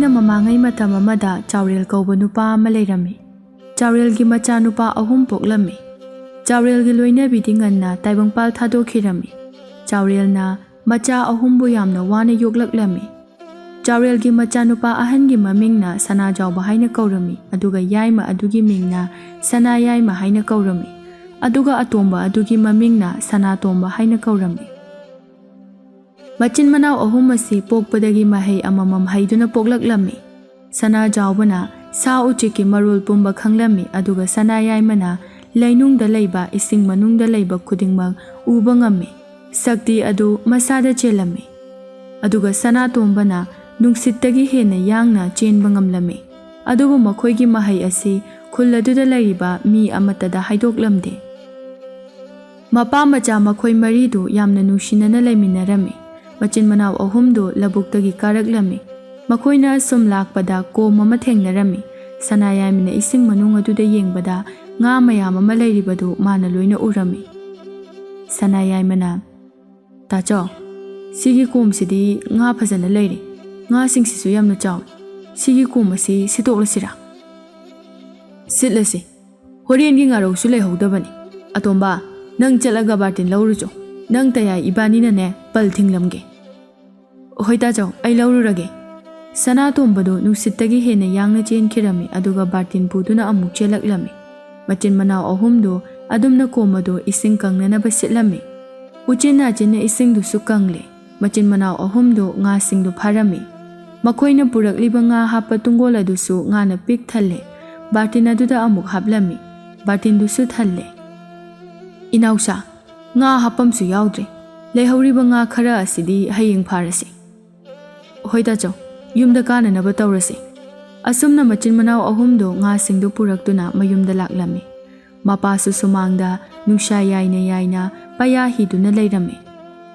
ꯊꯥꯏꯅ ꯃꯃꯥꯡꯉꯩ ꯃꯇꯝ ꯑꯃꯗ ꯆꯥꯎꯔꯦꯜ ꯀꯧꯕ ꯅꯨꯄꯥ ꯑꯃ ꯂꯩꯔꯝꯃꯤ꯫ ꯆꯥꯎꯔꯦꯜꯒꯤ ꯃꯆꯥ ꯅꯨꯄꯥ 3 ꯄꯣꯛꯂꯝꯃꯤ꯫ ꯆꯥꯎꯔꯦꯜꯒꯤ ꯂꯣꯏꯅꯕꯤꯗꯤ ꯉꯟꯅ ꯇꯥꯏꯕꯪꯄꯥꯜ ꯊꯥꯗꯣꯛꯈꯤꯔꯝꯃꯤ꯫ ꯆꯥꯎꯔꯦꯜꯅ ꯃꯆꯥ 3ꯕꯨ ꯌꯥꯝꯅ ꯋꯥꯅ ꯌꯣꯛꯂꯛꯂꯝꯃꯤ꯫ ꯆꯥꯎꯔꯦꯜꯒꯤ ꯃꯆꯥꯅꯨꯄꯥ ꯑꯍꯟꯒꯤ ꯃꯃꯤꯡꯅ ꯁꯅꯥꯖꯥꯎꯕ ꯍꯥꯏꯅ ꯀꯧꯔꯝꯃꯤ, ꯑꯗꯨꯒ ꯌꯥꯏꯃ ꯑꯗꯨꯒꯤ ꯃꯤꯡꯅ ꯁꯅꯥꯌꯥꯏꯃ ꯍꯥꯏꯅ ꯀꯧꯔꯝꯃꯤ, ꯑꯗꯨꯒ ꯑꯇꯣꯝꯕ ꯑꯗꯨꯒꯤ ꯃꯃꯤꯡꯅ ꯁꯅꯥꯇꯣꯝꯕ ꯍꯥꯏꯅ ꯀꯧꯔꯝꯃꯤ꯫ ꯃꯆꯤꯟ ꯃꯅꯥꯎ 3 ꯑꯁꯤ ꯄꯣꯛꯄꯗꯒꯤ ꯃꯍꯩ ꯑꯃꯃꯝ ꯍꯩꯗꯨꯅ ꯄꯣꯛꯂꯛꯂꯝꯃꯤ꯫ ꯁꯅꯥꯖꯥꯎꯕꯅ ꯁꯥ ꯎꯆꯦꯛꯀꯤ ꯃꯔꯣꯜ ꯄꯨꯝꯕ ꯈꯪꯂꯝꯃꯤ, ꯑꯗꯨꯒ ꯁꯅꯥꯌꯥꯏꯃꯅ ꯂꯩꯅꯨꯡꯗ ꯂꯩꯕ ꯏꯁꯤꯡ ꯃꯅꯨꯡꯗ ꯂꯩꯕ ꯈꯨꯗꯤꯡꯃꯛ ꯎꯕ ꯉꯝꯃꯤ, ꯁꯛꯇꯤ ꯑꯗꯨ ꯃꯁꯥꯗ ꯆꯦꯜꯂꯝꯃꯤ꯫ ꯑꯗꯨꯒ ꯁꯅꯥꯇꯣꯝꯕꯅ ꯅꯨꯡꯁꯤꯠꯇꯒꯤ ꯍꯦꯟꯅ ꯌꯥꯡꯅ ꯆꯦꯟꯕ ꯉꯝꯂꯝꯃꯤ, ꯑꯗꯨꯕꯨ ꯃꯈꯣꯏꯒꯤ ꯃꯍꯩ ꯑꯁꯤ ꯈꯨꯜ ꯑꯗꯨꯗ ꯂꯩꯔꯤꯕ ꯃꯤ ꯑꯃꯠꯇꯗ ꯍꯥꯏꯗꯣꯛꯂꯝꯗꯦ꯫ ꯃꯄꯥ ꯃꯆꯥ ꯃꯈꯣꯏ 4ꯗꯨ ꯌꯥꯝꯅ ꯅꯨꯡꯁꯤꯅꯅ ꯂꯩꯃꯤꯟꯅꯔꯝꯃꯤ꯫ ꯃꯆꯤꯟ ꯃꯅꯥꯎ 3ꯗꯨ ꯂꯧꯕꯨꯛꯇꯒꯤ ꯀꯥꯔꯛꯂꯝꯃꯤ꯫ ꯃꯈꯣꯏꯅ ꯁꯨꯝ ꯂꯥꯛꯄꯗ ꯀꯣꯝ ꯑꯃ ꯊꯦꯡꯅꯔꯝꯃꯤ꯫ ꯁꯅꯥꯌꯥꯏꯃꯅ ꯏꯁꯤꯡ ꯃꯅꯨꯡ ꯑꯗꯨꯗ ꯌꯦꯡꯕꯗ ꯉꯥ ꯃꯌꯥꯝ ꯑꯃ ꯂꯩꯔꯤꯕꯗꯨ ꯃꯥꯅ ꯂꯣꯏꯅ ꯎꯔꯝꯃꯤ꯫ ꯁꯅꯥꯌꯥꯏꯃꯅ, "ꯇꯥꯆꯧ, ꯁꯤꯒꯤ ꯀꯣꯝꯁꯤꯗꯤ ꯉꯥ ꯐꯖꯅ ꯂꯩꯔꯤ, ꯉꯥꯁꯤꯡꯁꯤꯁꯨ ꯌꯥꯝꯅ ꯆꯥꯎꯏ, ꯁꯤꯒꯤ ꯀꯣꯝ ꯑꯁꯤ ꯁꯤꯠꯇꯣꯛꯂꯁꯤꯔꯥ?" "ꯁꯤꯠꯂꯁꯤ, ꯍꯣꯔꯦꯟꯒꯤ ꯉꯥꯔꯧꯁꯨ ꯂꯩꯍꯧꯗꯕꯅꯤ꯫ ꯑꯇꯣꯝꯕ, ꯅꯪ ꯆꯠꯂꯒ ꯕꯥꯔꯇꯤꯟ ꯂꯧꯔꯨꯆꯣ, ꯅꯪ ꯇꯌꯥꯏ ꯏꯕꯥꯅꯤꯅꯅꯦ ꯄꯜ ꯊꯤꯡꯂꯝꯒꯦ." "ꯍꯣꯏ ꯇꯥꯆꯧ, ꯑꯩ ꯂꯧꯔꯨꯔꯒꯦ." ꯁꯅꯥꯇꯣꯝꯕꯗꯨ ꯅꯨꯡꯁꯤꯠꯇꯒꯤ ꯍꯦꯟꯅ ꯌꯥꯡꯅ ꯆꯦꯟꯈꯤꯔꯝꯃꯤ, ꯑꯗꯨꯒ ꯕꯥꯔꯇꯤꯟ ꯄꯨꯗꯨꯅ ꯑꯃꯨꯛ ꯆꯦꯜꯂꯛꯂꯝꯃꯤ꯫ ꯃꯆꯤꯟ ꯃꯅꯥꯎ 3ꯗꯨ ꯑꯗꯨꯝꯅ ꯀꯣꯝ ꯑꯗꯨ ꯏꯁꯤꯡ ꯀꯪꯅꯅꯕ ꯁꯤꯠꯂꯝꯃꯤ꯫ ꯎꯆꯤꯟ ꯅꯥꯆꯤꯟꯅ ꯏꯁꯤꯡꯗꯨꯁꯨ ꯀꯪꯂꯦ꯫ ꯃꯆꯤꯟ ꯃꯅꯥꯎ 3ꯗꯨ ꯉꯥꯁꯤꯡꯗꯨ ꯐꯥꯔꯝꯃꯤ꯫ ꯃꯈꯣꯏꯅ ꯄꯨꯔꯛꯂꯤꯕ ꯉꯥ ꯍꯥꯞꯄ ꯇꯨꯡꯒꯣꯜ ꯑꯗꯨꯁꯨ ꯉꯥꯅ ꯄꯤꯛ ꯊꯜꯂꯦ꯫ ꯕꯥꯔꯇꯤꯟ ꯑꯗꯨꯗ ꯑꯃꯨꯛ ꯍꯥꯞꯂꯝꯃꯤ꯫ ꯕꯥꯔꯇꯤꯟꯗꯨꯁꯨ ꯊꯜꯂꯦ꯫ "ꯏꯅꯥꯎꯁꯥ, ꯉꯥ ꯍꯥꯞꯄꯝꯁꯨ ꯌꯥꯎꯗ꯭ꯔꯦ, ꯂꯩꯍꯧꯔꯤꯕ ꯉꯥ ꯈꯔ ꯑꯁꯤꯗꯤ ꯍꯌꯦꯡ ꯐꯥꯔꯁꯤ." "ꯍꯣꯏ ꯇꯥꯆꯧ, ꯌꯨꯝꯗ ꯀꯥꯅꯅꯕ ꯇꯧꯔꯁꯤ." ꯑꯁꯨꯝꯅ ꯃꯆꯤꯟ ꯃꯅꯥꯎ 3ꯗꯨ ꯉꯥꯁꯤꯡꯗꯨ ꯄꯨꯔꯛꯇꯨꯅ ꯃꯌꯨꯝꯗ ꯂꯥꯛꯂꯝꯃꯤ꯫ ꯃꯄꯥꯁꯨ ꯁꯨꯃꯥꯡꯗ ꯅꯨꯡꯁꯥ ꯌꯥꯏꯅ ꯌꯥꯏꯅ ꯄꯩꯌꯥ ꯍꯤꯗꯨꯅ ꯂꯩꯔꯝꯃꯤ꯫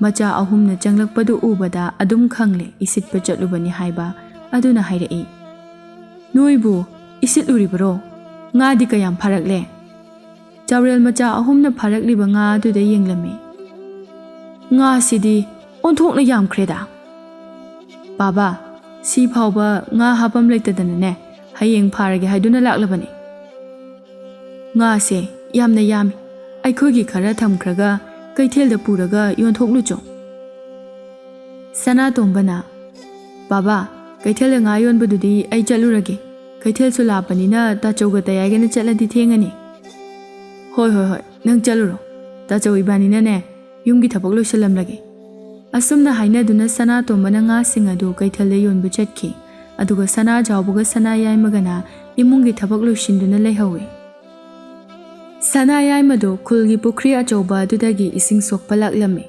ꯃꯆꯥ 3ꯅ ꯆꯪꯂꯛꯄꯗꯨ ꯎꯕꯗ ꯑꯗꯨꯝ ꯈꯪꯂꯦ ꯏꯁꯤꯠꯄ ꯆꯠꯂꯨꯕꯅꯤ ꯍꯥꯏꯕ, ꯑꯗꯨꯅ ꯍꯥꯏꯔꯛꯏ, "ꯅꯣꯏꯕꯨ ꯏꯁꯤꯠꯂꯨꯔꯤꯕꯔꯣ? ꯉꯥꯗꯤ ꯀꯌꯥꯝ ꯐꯥꯔꯛꯂꯦ?" ꯆꯥꯎꯔꯦꯜ ꯃꯆꯥ 3ꯅ ꯐꯥꯔꯛꯂꯤꯕ ꯉꯥ ꯑꯗꯨꯗ ꯌꯦꯡꯂꯝꯃꯤ꯫ "ꯉꯥꯁꯤꯗꯤ ꯑꯣꯟꯊꯣꯛꯅ ꯌꯥꯝꯈ꯭ꯔꯦꯗ꯫ ꯕꯥꯕꯥ, ꯁꯤ ꯐꯥꯎꯕ ꯉꯥ ꯍꯥꯞꯄꯝ ꯂꯩꯇꯗꯅꯅꯦ ꯍꯌꯦꯡ ꯐꯥꯔꯒꯦ ꯍꯥꯏꯗꯨꯅ ꯂꯥꯛꯂꯕꯅꯤ꯫ ꯉꯥꯁꯦ ꯌꯥꯝꯅ ꯌꯥꯝꯃꯤ, ꯑꯩꯈꯣꯏꯒꯤ ꯈꯔ ꯊꯝꯈ꯭ꯔꯒ ꯀꯩꯊꯦꯜꯗ ꯄꯨꯔꯒ ꯌꯣꯟꯊꯣꯛꯂꯨꯆꯣ." ꯁꯅꯥꯇꯣꯝꯕꯅ, "ꯕꯥꯕꯥ, ꯀꯩꯊꯦꯜꯗ ꯉꯥ ꯌꯣꯟꯕꯗꯨꯗꯤ ꯑꯩ ꯆꯠꯂꯨꯔꯒꯦ, ꯀꯩꯊꯦꯜꯁꯨ ꯂꯥꯞꯄꯅꯤꯅ ꯇꯥꯆꯧꯒ ꯇꯌꯥꯏꯒꯅ ꯆꯠꯂꯗꯤ ꯊꯦꯡꯉꯅꯤ." "ꯍꯣꯏ ꯍꯣꯏ ꯍꯣꯏ, ꯅꯪ ꯆꯠꯂꯨꯔꯣ, ꯇꯥꯆꯧ ꯏꯕꯥꯅꯤꯅꯅꯦ ꯌꯨꯝꯒꯤ ꯊꯕꯛ ꯂꯣꯏꯁꯤꯜꯂꯝꯂꯒꯦ." ꯑꯁꯨꯝꯅ ꯍꯥꯏꯅꯗꯨꯅ ꯁꯅꯥꯇꯣꯝꯕꯅ ꯉꯥꯁꯤꯡ ꯑꯗꯨ ꯀꯩꯊꯦꯜꯗ ꯌꯣꯟꯕ ꯆꯠꯈꯤ, ꯑꯗꯨꯒ ꯁꯅꯥꯖꯥꯎꯕꯒ ꯁꯅꯥꯌꯥꯏꯃꯒꯅ ꯏꯃꯨꯡꯒꯤ ꯊꯕꯛ ꯂꯣꯏꯁꯤꯟꯗꯨꯅ ꯂꯩꯍꯧꯏ꯫ ꯁꯅꯥꯌꯥꯏꯃꯗꯨ ꯈꯨꯜꯒꯤ ꯄꯨꯈ꯭ꯔꯤ ꯑꯆꯧꯕ ꯑꯗꯨꯗꯒꯤ ꯏꯁꯤꯡ ꯁꯣꯛꯄ ꯂꯥꯛꯂꯝꯃꯤ꯫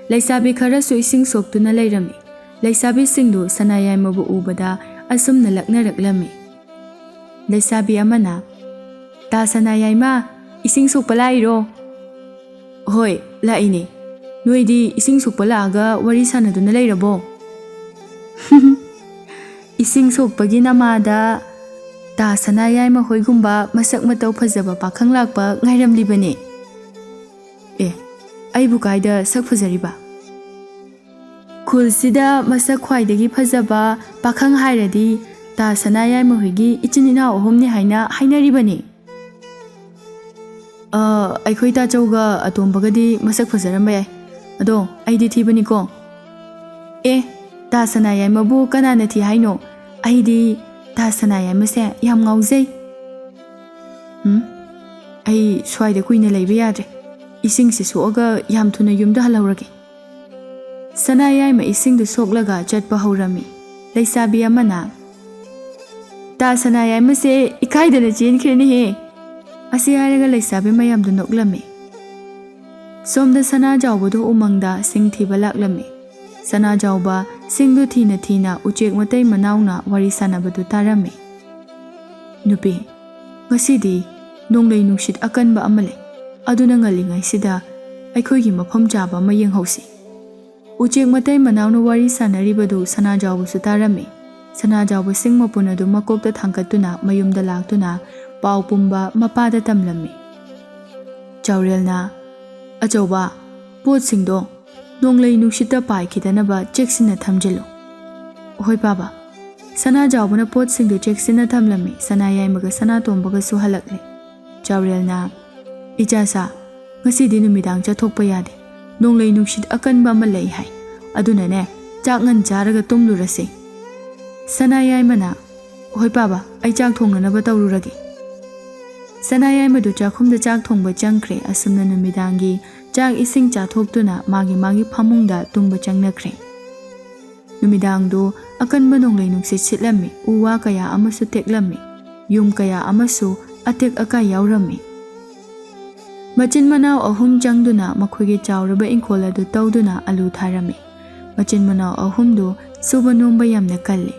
ꯂꯩꯁꯥꯕꯤ ꯈꯔꯁꯨ ꯏꯁꯤꯡ ꯁꯣꯛꯇꯨꯅ ꯂꯩꯔꯝꯃꯤ꯫ ꯂꯩꯁꯥꯕꯤꯁꯤꯡꯗꯨ ꯁꯅꯥꯌꯥꯏꯃꯕꯨ ꯎꯕꯗ ꯑꯁꯨꯝꯅ ꯂꯛꯅꯔꯛꯂꯝꯃꯤ꯫ ꯂꯩꯁꯥꯕꯤ ꯑꯃꯅ, "ꯇꯥ ꯁꯅꯥꯌꯥꯏꯃ, ꯏꯁꯤꯡ ꯁꯣꯛꯄ ꯂꯥꯛꯏꯔꯣ?" "ꯍꯣꯏ, ꯂꯥꯛꯏꯅꯦ, ꯅꯣꯏꯗꯤ ꯏꯁꯤꯡ ꯁꯣꯛꯄ ꯂꯥꯛꯑꯒ ꯋꯥꯔꯤ ꯁꯥꯟꯅꯗꯨꯅ ꯂꯩꯔꯕꯣ?" "ꯏꯁꯤꯡ ꯁꯣꯛꯄꯒꯤ ꯅꯃꯥꯗ ꯇꯥ ꯁꯅꯥꯌꯥꯏꯃ ꯍꯣꯏꯒꯨꯝꯕ ꯃꯁꯛ ꯃꯇꯧ ꯐꯖꯕ ꯄꯥꯈꯪ ꯂꯥꯛꯄ ꯉꯥꯏꯔꯝꯂꯤꯕꯅꯦ." "ꯑꯦ, ꯑꯩꯕꯨ ꯀꯥꯏꯗ ꯁꯛ ꯐꯖꯔꯤꯕ? ꯈꯨꯜꯁꯤꯗ ꯃꯁꯛ ꯈ꯭ꯋꯥꯏꯗꯒꯤ ꯐꯖꯕ ꯄꯥꯈꯪ ꯍꯥꯏꯔꯗꯤ ꯇꯥ ꯁꯅꯥꯌꯥꯏꯃ ꯍꯣꯏꯒꯤ ꯏꯆꯤꯟ ꯏꯅꯥꯎ 3ꯅꯤ ꯍꯥꯏꯅ ꯍꯥꯏꯅꯔꯤꯕꯅꯤ." "ꯑꯩꯈꯣꯏ ꯇꯥꯆꯧꯒ ꯑꯇꯣꯝꯕꯒꯗꯤ ꯃꯁꯛ ꯐꯖꯔꯝꯕ ꯌꯥꯏ, ꯑꯗꯣ ꯑꯩꯗꯤ ꯊꯤꯕꯅꯤꯀꯣ." "ꯑꯦ, ꯇꯥ ꯁꯅꯥꯌꯥꯏꯃꯕꯨ ꯀꯅꯥꯅ ꯊꯤ ꯍꯥꯏꯅꯣ? ꯑꯩꯗꯤ ꯇꯥ ꯁꯅꯥꯌꯥꯏꯃꯁꯦ ꯌꯥꯝ ꯉꯥꯎꯖꯩ." "ꯑꯩ ꯁ꯭ꯋꯥꯏꯗ ꯀꯨꯏꯅ ꯂꯩꯕ ꯌꯥꯗ꯭ꯔꯦ, ꯏꯁꯤꯡꯁꯤ ꯁꯣꯛꯑꯒ ꯌꯥꯝ ꯊꯨꯅ ꯌꯨꯝꯗ ꯍꯜꯍꯧꯔꯒꯦ." ꯁꯅꯥꯌꯥꯏꯃ ꯏꯁꯤꯡꯗꯨ ꯁꯣꯛꯂꯒ ꯆꯠꯄ ꯍꯧꯔꯝꯃꯤ꯫ ꯂꯩꯁꯥꯕꯤ ꯑꯃꯅ, "ꯇꯥ ꯁꯅꯥꯌꯥꯏꯃꯁꯦ ꯏꯀꯥꯏꯗꯅ ꯆꯦꯟꯈ꯭ꯔꯦꯅꯦꯍꯦ." ꯑꯁꯤ ꯍꯥꯏꯔꯒ ꯂꯩꯁꯥꯕꯤ ꯃꯌꯥꯝꯗꯨ ꯅꯣꯛꯂꯝꯃꯤ꯫ ꯁꯣꯝꯗ ꯁꯅꯥꯖꯥꯎꯕꯗꯨ ꯎꯃꯪꯗ ꯁꯤꯡ ꯊꯤꯕ ꯂꯥꯛꯂꯝꯃꯤ꯫ ꯁꯅꯥꯖꯥꯎꯕ ꯁꯤꯡꯗꯨ ꯊꯤꯅ ꯊꯤꯅ ꯎꯆꯦꯛ ꯃꯇꯩ ꯃꯅꯥꯎꯅ ꯋꯥꯔꯤ ꯁꯥꯟꯅꯕꯗꯨ ꯇꯥꯔꯝꯃꯤ꯫ "ꯅꯨꯄꯤ, ꯉꯁꯤꯗꯤ ꯅꯣꯡꯂꯩ ꯅꯨꯡꯁꯤꯠ ꯑꯀꯟꯕ ꯑꯃ ꯂꯩ, ꯑꯗꯨꯅ ꯉꯜꯂꯤꯉꯩꯁꯤꯗ ꯑꯩꯈꯣꯏꯒꯤ ꯃꯐꯝ ꯆꯥꯕ ꯑꯃ ꯌꯦꯡꯍꯧꯁꯤ." ꯎꯆꯦꯛ ꯃꯇꯩ ꯃꯅꯥꯎꯅ ꯋꯥꯔꯤ ꯁꯥꯟꯅꯔꯤꯕꯗꯨ ꯁꯅꯥꯖꯥꯎꯕꯁꯨ ꯇꯥꯔꯝꯃꯤ꯫ ꯁꯅꯥꯖꯥꯎꯕ ꯁꯤꯡ ꯃꯄꯨꯟ ꯑꯗꯨ ꯃꯀꯣꯛꯇ ꯊꯥꯡꯒꯠꯇꯨꯅ ꯃꯌꯨꯝꯗ ꯂꯥꯛꯇꯨꯅ ꯄꯥꯎ ꯄꯨꯝꯕ ꯃꯄꯥꯗ ꯇꯝꯂꯝꯃꯤ꯫ ꯆꯥꯎꯔꯦꯜꯅ, "ꯑꯆꯧꯕ, ꯄꯣꯠꯁꯤꯡꯗꯣ ꯅꯣꯡꯂꯩ ꯅꯨꯡꯁꯤꯠꯇ ꯄꯥꯏꯈꯤꯗꯅꯕ ꯆꯦꯛꯁꯤꯟꯅ ꯊꯝꯖꯤꯜꯂꯨ." "ꯍꯣꯏ ꯕꯥꯕꯥ." ꯁꯅꯥꯖꯥꯎꯕꯅ ꯄꯣꯠꯁꯤꯡꯗꯨ ꯆꯦꯛꯁꯤꯟꯅ ꯊꯝꯂꯝꯃꯤ꯫ ꯁꯅꯥꯌꯥꯏꯃꯒ ꯁꯅꯥꯇꯣꯝꯕꯒꯁꯨ ꯍꯜꯂꯛꯂꯦ꯫ ꯆꯥꯎꯔꯦꯜꯅ "ꯏꯆꯥꯁꯥ, ꯉꯁꯤꯗꯤ ꯅꯨꯃꯤꯗꯥꯡ ꯆꯠꯊꯣꯛꯄ ꯌꯥꯗꯦ꯫ ꯅꯣꯡꯂꯩ ꯅꯨꯡꯁꯤꯠ ꯑꯀꯟꯕ ꯑꯃ ꯂꯩ ꯍꯥꯏ꯫ ꯑꯗꯨꯅꯅꯦ ꯆꯥꯛ ꯉꯟ ꯆꯥꯔꯒ ꯇꯨꯝꯂꯨꯔꯁꯤ." ꯁꯅꯥꯌꯥꯏꯃꯅ "ꯍꯣꯏ ꯄꯥꯕ, ꯑꯩ ꯆꯥꯛ ꯊꯣꯡꯅꯅꯕ ꯇꯧꯔꯨꯔꯒꯦ." ꯁꯅꯥꯌꯥꯏꯃꯗꯨ ꯆꯥꯛꯈꯨꯝꯗ ꯆꯥꯛ ꯊꯣꯡꯕ ꯆꯪꯈ꯭ꯔꯦ꯫ ꯑꯁꯨꯝꯅ ꯅꯨꯃꯤꯗꯥꯡꯒꯤ ꯆꯥꯛ ꯏꯁꯤꯡ ꯆꯥꯊꯣꯛꯇꯨꯅ ꯃꯥꯒꯤ ꯐꯃꯨꯡꯗ ꯇꯨꯝꯕ ꯆꯪꯅꯈ꯭ꯔꯦ꯫ ꯅꯨꯃꯤꯗꯥꯡꯗꯨ ꯑꯀꯟꯕ ꯅꯣꯡꯂꯩ ꯅꯨꯡꯁꯤꯠ ꯁꯤꯠꯂꯝꯃꯤ꯫ ꯎ ꯋꯥ ꯀꯌꯥ ꯑꯃꯁꯨ ꯇꯦꯛꯂꯝꯃꯤ꯫ ꯌꯨꯝ ꯀꯌా ꯑꯃꯁꯨ ꯑꯇꯦꯛ ꯑꯀꯥꯏ ꯌꯥꯎꯔꯝꯃꯤ꯫ ꯃꯆꯤꯟ ꯃꯅꯥꯎ ꯑꯍꯨꯝ ꯆꯪꯗꯨꯅ ꯃꯈꯣꯏꯒꯤ ꯆꯥꯎꯔꯕ ꯏꯪꯈꯣꯜ ꯑꯗꯨ ꯇꯧꯗꯨꯅ ꯑꯂꯨ ꯊꯥꯔꯝꯃꯤ꯫ ꯃꯆꯤꯟ ꯃꯅꯥꯎ ꯑꯍꯨꯝꯗꯨ ꯁꯨꯕ ꯅꯣꯝꯕ ꯌꯥꯝꯅ ꯀꯜꯂꯤ꯫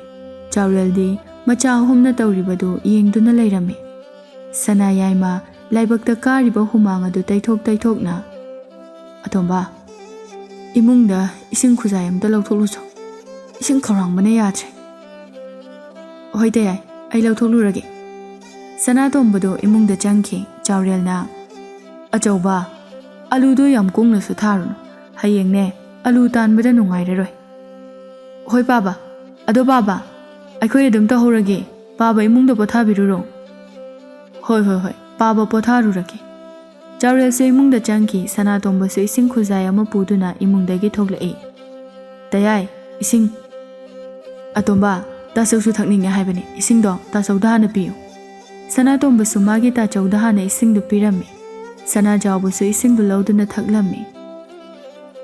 ꯆꯥꯎꯔꯦꯜꯗꯤ ꯃꯆꯥ ꯑꯍꯨꯝꯅ ꯇꯧꯔꯤꯕꯗꯨ ꯌꯦꯡꯗꯨꯅ ꯂꯩꯔꯝꯃꯤ꯫ ꯁꯅꯥꯌꯥꯏꯃ ꯂꯥꯏꯕꯛꯇ ꯀꯥꯔꯤꯕ ꯍꯨꯃꯥꯡ ꯑꯗꯨ ꯇꯩꯊꯣꯛꯅ "ꯑꯇꯣꯝꯕ, ꯏꯃꯨꯡꯗ ꯏꯁꯤꯡ ꯈꯨꯖꯥꯏ ꯑꯃꯇ ꯂꯧꯊꯣꯛꯂꯨꯆꯣ꯫ ꯏꯁꯤꯡ ꯈꯧꯔꯥꯡꯕꯅ ꯌꯥꯗ꯭ꯔꯦ." "ꯍꯣꯏ ꯇꯌꯥꯏ, ꯑꯩ ꯂꯧꯊꯣꯛꯂꯨꯔꯒꯦ." ꯁꯅꯥꯇꯣꯝꯕꯗꯨ ꯏꯃꯨꯡꯗ ꯆꯪꯈꯤ꯫ ꯆꯥꯎꯔꯦꯜꯅ "ꯑꯆꯧꯕ, ꯑꯂꯨꯗꯣ ꯌꯥꯝ ꯀꯨꯡꯅꯁꯨ ꯊꯥꯔꯨꯅꯨ. ꯍꯌꯦꯡꯅꯦ ꯑꯂꯨ ꯇꯥꯟꯕꯗ ꯅꯨꯡꯉꯥꯏꯔꯔꯣꯏ." "ꯍꯣꯏ ꯄꯥꯕ, ꯑꯗꯣ ꯄꯥꯕ, ꯑꯩꯈꯣꯏ ꯑꯗꯨꯝ ꯇꯧꯍꯧꯔꯒꯦ. ꯄꯥꯕ ꯏꯃꯨꯡꯗ ꯄꯣꯊꯥꯕꯤꯔꯨꯔꯣ." ꯍꯣꯏ, ꯄꯥꯕ ꯄꯣꯊꯥꯔꯨꯔꯒꯦ." ꯆꯥꯎꯔꯦꯜꯁꯨ ꯏꯃꯨꯡꯗ ꯆꯪꯈꯤ꯫ ꯁꯅꯥꯇꯣꯝꯕꯁꯨ ꯏꯁꯤꯡ ꯈꯨꯖꯥꯏ ꯑꯃ ꯄꯨꯗꯨꯅ ꯏꯃꯨꯡꯗꯒꯤ ꯊꯣꯛꯂꯛꯏ꯫ "ꯇꯌꯥꯏ, ꯏꯁꯤꯡ." "ꯑꯇꯣꯝꯕ, ꯇꯥꯆꯧꯁꯨ ꯊꯛꯅꯤꯡꯉꯦ ꯍꯥꯏꯕꯅꯤ. ꯏꯁꯤꯡꯗꯣ ꯇꯥꯆꯧꯗ ꯍꯥꯟꯅ ꯄꯤꯌꯨ." ꯁꯅꯥꯇꯣꯝꯕꯁꯨ ꯃꯥꯒꯤ ꯇꯥꯆꯧꯗ ꯍꯥꯟꯅ ꯏꯁꯤꯡꯗꯨ ꯄꯤꯔꯝꯃꯤ꯫ ꯁꯅꯥꯖꯥꯎꯕꯁꯨ ꯏꯁꯤꯡꯗꯨ ꯂꯧꯗꯨꯅ ꯊꯛꯂꯝꯃꯤ꯫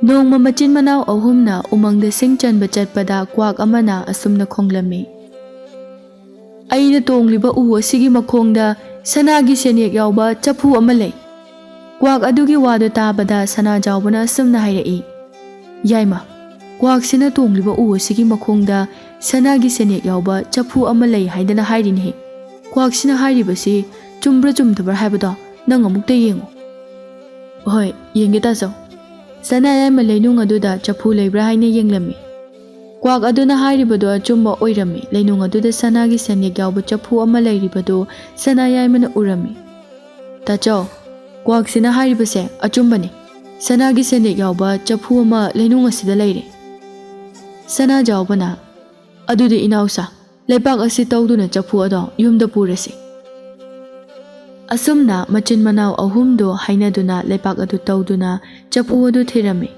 ꯅꯣꯡꯃ ꯃꯆꯤन ꯃꯅꯥꯎ ꯑꯍꯨꯝꯅ ꯎꯃꯪꯗ ꯁꯤꯡ ꯆꯟꯕ ꯆꯠꯄꯗ ꯀ꯭ꯋꯥꯛ ꯑꯃꯅ ꯑꯁꯨꯝꯅ ꯈꯣꯡꯂꯝꯃꯤ꯫ "ꯑꯩꯅ ꯇꯣꯡꯂꯤꯕ ꯎ ꯑꯁꯤꯒꯤ ꯃꯈꯣꯡꯗ ꯁꯅꯥꯒꯤ ꯁꯦꯟꯌꯦꯛ ꯌꯥꯎꯕ ꯆꯐꯨ ꯑꯃ ꯂꯩ." ꯀ꯭ꯋꯥꯛ ꯑꯗꯨꯒꯤ ꯋꯥꯗꯨ ꯇꯥꯕꯗ ꯁꯅꯥꯖꯥꯎꯕꯅ ꯑꯁꯨꯝꯅ ꯍꯥꯏꯔꯛꯏ꯫ "ꯌꯥꯏꯃ, ꯀ꯭ꯋꯥꯛꯁꯤꯅ ꯇꯣꯡꯂꯤꯕ ꯎ ꯑꯁꯤꯒꯤ ꯃꯈꯣꯡꯗ ꯁꯅꯥꯒꯤ ꯁꯦꯟꯌꯦꯛ ꯌꯥꯎꯕ ꯆꯐꯨ ꯑꯃ ꯂꯩ ꯍꯥꯏꯗꯅ ꯍꯥꯏꯔꯤꯅꯦ꯫ ꯀ꯭ꯋꯥꯛꯁꯤꯅ ꯍꯥꯏꯔꯤꯕꯁꯤ ꯆꯨꯝꯕ꯭ꯔꯥ ꯆꯨꯝꯗꯕ꯭ꯔꯥ ꯍꯥꯏꯕꯗꯣ ꯅꯪ ꯑꯃꯨꯛꯇ ꯌꯦꯡꯉꯨ." "ꯍꯣꯏ, ꯌꯦꯡꯒꯦ ꯇꯥꯆꯧ." ꯁꯅꯥꯌꯥꯏꯃ ꯂꯩꯅꯨꯡ ꯑꯗꯨꯗ ꯆꯐꯨ ꯂꯩꯕ꯭ꯔꯥ ꯍꯥꯏꯅ ꯌꯦꯡꯂꯝꯃꯤ꯫ ꯀ꯭ꯋꯥꯛ ꯑꯗꯨꯅ ꯍꯥꯏꯔꯤꯕꯗꯨ ꯑꯆꯨꯝꯕ ꯑꯣꯏꯔꯝꯃꯤ꯫ ꯂꯩꯅꯨꯡ ꯑꯗꯨꯗ ꯁꯅꯥꯒꯤ ꯁꯦꯟꯌꯦꯛ ꯌꯥꯎꯕ ꯆꯐꯨ ꯑꯃ ꯂꯩꯔꯤꯕꯗꯨ ꯁꯅꯥꯌꯥꯏꯃꯅ ꯎꯔꯝꯃꯤ꯫ "ꯇꯥꯆꯧ, ꯀ꯭ꯋꯥꯛꯁꯤꯅ ꯍꯥꯏꯔꯤꯕꯁꯦ ꯑꯆꯨꯝꯕꯅꯤ꯫ ꯁꯅꯥꯒꯤ ꯁꯦꯟꯌꯦꯛ ꯌꯥꯎꯕ ꯆꯐꯨ ꯑꯃ ꯂꯩꯅꯨꯡ ꯑꯁꯤꯗ ꯂꯩꯔꯦ." ꯁꯅꯥꯖꯥꯎꯕꯅ "ꯑꯗꯨꯗꯤ ꯏꯅꯥꯎꯁꯥ, ꯂꯩꯄꯥꯛ ꯑꯁꯤ ꯇꯧꯗꯨꯅ ꯆꯐꯨ ꯑꯗꯣ ꯌꯨꯝꯗ ꯄꯨꯔꯁꯤ." ꯑꯁꯨꯝꯅ ꯃꯆꯤꯟ ꯃꯅꯥꯎ ꯑꯍꯨꯝꯗꯨ ꯍꯥꯏꯅꯗꯨꯅ ꯂꯩꯄꯥꯛ ꯑꯗꯨ ꯇꯧꯗꯨꯅ ꯆꯐꯨ ꯑꯗꯨ ꯊꯤꯔꯝꯃꯤ꯫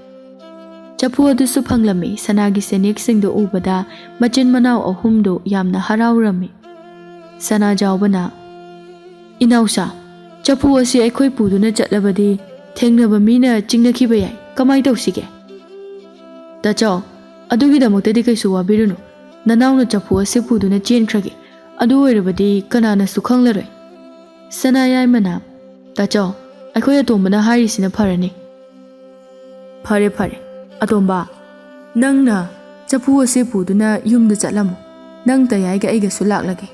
ꯆꯐꯨ ꯑꯗꯨꯁꯨ ꯐꯪꯂꯝꯃꯤ꯫ ꯁꯅꯥꯒꯤ ꯁꯦꯟꯌꯦꯛꯁꯤꯡꯗꯨ ꯎꯕꯗ ꯃꯆꯤन ꯃꯅꯥꯎ ꯑꯍꯨꯝꯗꯨ ꯌꯥꯝꯅ ꯍꯔꯥꯎꯔꯝꯃꯤ꯫ ꯁꯅꯥꯖꯥꯎꯕꯅ "ꯏꯅꯥꯎꯁꯥ, ꯆꯐꯨ ꯑꯁꯤ ꯑꯩꯈꯣꯏ ꯄꯨꯗꯨꯅ ꯆꯠꯂꯕꯗꯤ ꯊꯦꯡꯅꯕ ꯃꯤꯅ ꯆꯤꯡꯅꯈꯤꯕ ꯌꯥꯏ. ꯀꯃꯥꯏ ꯇꯧꯁꯤꯒꯦ?" "ꯇꯥꯆꯧ, ꯑꯗꯨꯒꯤꯗꯃꯛꯇꯗꯤ ꯀꯩꯁꯨ ꯋꯥꯕꯤꯔꯨꯅꯨ. ꯅꯅꯥꯎꯅ ꯆꯐꯨ ꯑꯁꯤ ꯄꯨꯗꯨꯅ ꯆꯦꯟꯈ꯭ꯔꯒꯦ. ꯑꯗꯨ ꯑꯣꯏꯔꯕꯗꯤ ꯀꯅꯥꯅꯁꯨ ꯈꯪꯂꯔꯣꯏ." ꯁꯅꯥꯌꯥꯏꯃꯅ "ꯇꯥꯆꯧ, ꯑꯩꯈꯣꯏ ꯑꯇꯣꯝꯕꯅ ꯍꯥꯏꯔꯤꯁꯤꯅ ꯐꯔꯅꯤ." "ꯐꯔꯦ. ꯑꯇꯣꯝꯕ, ꯅꯪꯅ ꯆꯐꯨ ꯑꯁꯤ ꯄꯨꯗꯨꯅ ꯌꯨꯝꯗ ꯆꯠꯂꯝꯃꯨ. ꯅꯪ ꯇꯌꯥꯏꯒ ꯑꯩꯒꯁꯨ ꯂꯥꯛꯂꯒꯦ."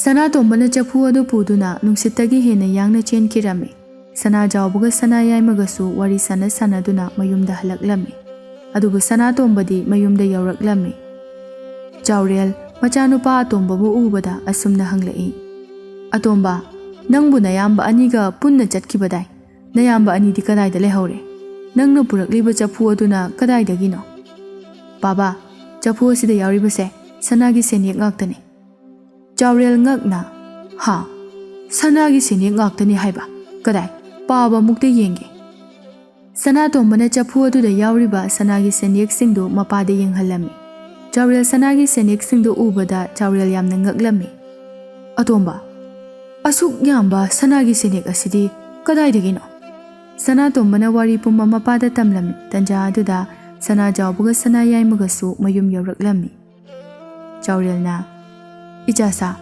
ꯁꯅꯥꯇꯣꯝꯕꯅ ꯆꯐꯨ ꯑꯗꯨ ꯄꯨꯗꯨꯅ ꯅꯨꯡꯁꯤꯠꯇꯒꯤ ꯍꯦꯟꯅ ꯌꯥꯡꯅ ꯆꯦꯟꯈꯤꯔꯝꯃꯤ꯫ ꯁꯅꯥꯖꯥꯎꯕꯒ ꯁꯅꯥꯌꯥꯏꯃꯒꯁꯨ ꯋꯥꯔꯤ ꯁꯥꯟꯅꯗꯨꯅ ꯃꯌꯨꯝꯗ ꯍꯜꯂꯛꯂꯝꯃꯤ꯫ ꯑꯗꯨꯕꯨ ꯁꯅꯥꯇꯣꯝꯕꯗꯤ ꯃꯌꯨꯝꯗ ꯌꯧꯔꯛꯂꯝꯃꯤ꯫ ꯆꯥꯎꯔꯦꯜ ꯃꯆꯥꯅꯨꯄꯥ ꯑꯇꯣꯝꯕꯕꯨ ꯎꯕꯗ ꯑꯁꯨꯝꯅ ꯍꯪꯂꯛꯏ꯫ "ꯑꯇꯣꯝꯕ, ꯅꯪꯕꯨ ꯅꯌꯥꯝꯕ ꯑꯅꯤꯒ ꯄꯨꯟꯅ ꯆꯠꯈꯤꯕꯗꯥꯏ. ꯅꯌꯥꯝꯕ ꯑꯅꯤꯗꯤ ꯀꯗꯥꯏꯗ ꯂꯩꯍꯧꯔꯦ? ꯅꯪꯅ ꯄꯨꯔꯛꯂꯤꯕ ꯆꯐꯨ ꯑꯗꯨꯅ ꯀꯗꯥꯏꯗꯒꯤꯅꯣ?" "ꯄꯥꯕꯥ, ꯆꯐꯨ ꯑꯁꯤꯗ ꯌꯥꯎꯔꯤꯕꯁꯦ ꯁꯅꯥꯒꯤ ꯁꯦꯟꯌꯦꯛ ꯉꯥꯛꯇꯅꯤ." ꯆꯥꯎꯔꯦꯜ ꯉꯛꯅ "ꯍꯥ? ꯁꯅꯥꯒꯤ ꯁꯦꯟꯌꯦꯛ ꯉꯥꯛꯇꯅꯤ ꯍꯥꯏꯕ? ꯀꯗꯥꯏ? ꯄꯥꯕ ꯑꯃꯨꯛꯇ ꯌꯦꯡꯒꯦ." ꯁꯅꯥꯇꯣꯝꯕꯅ ꯆꯐꯨ ꯑꯗꯨꯗ ꯌꯥꯎꯔꯤꯕ ꯁꯅꯥꯒꯤ ꯁꯦꯟꯌꯦꯛꯁꯤꯡꯗꯨ ꯃꯄꯥꯗ ꯌꯦꯡꯍꯜꯂꯝꯃꯤ꯫ ꯆꯥꯎꯔꯦꯜ ꯁꯅꯥꯒꯤ ꯁꯦꯟꯌꯦꯛꯁꯤꯡꯗꯨ ꯎꯕꯗ ꯆꯥꯎꯔꯦꯜ ꯌꯥꯝꯅ ꯉꯛꯂꯝꯃꯤ꯫ "ꯑꯇꯣꯝꯕ, ꯑꯁꯨꯛ ꯌꯥꯝꯕ ꯁꯅꯥꯒꯤ ꯁꯦꯟꯌꯦꯛ ꯑꯁꯤꯗꯤ ꯀꯗꯥꯏꯗꯒꯤꯅꯣ?" ꯁꯅꯥꯇꯣꯝꯕꯅ ꯋꯥꯔꯤ ꯄꯨꯝꯕ ꯃꯄꯥꯗ ꯇꯝꯂꯝꯃꯤ꯫ ꯇꯟꯖꯥ ꯑꯗꯨꯗ ꯁꯅꯥꯖꯥꯎꯕꯒ ꯁꯅꯥꯌꯥꯏꯃꯒꯁꯨ ꯃꯌꯨꯝ ꯌꯧꯔꯛꯂꯝꯃꯤ꯫ ꯆꯥꯎꯔꯦꯜꯅ "ꯏꯆꯥꯁꯥ,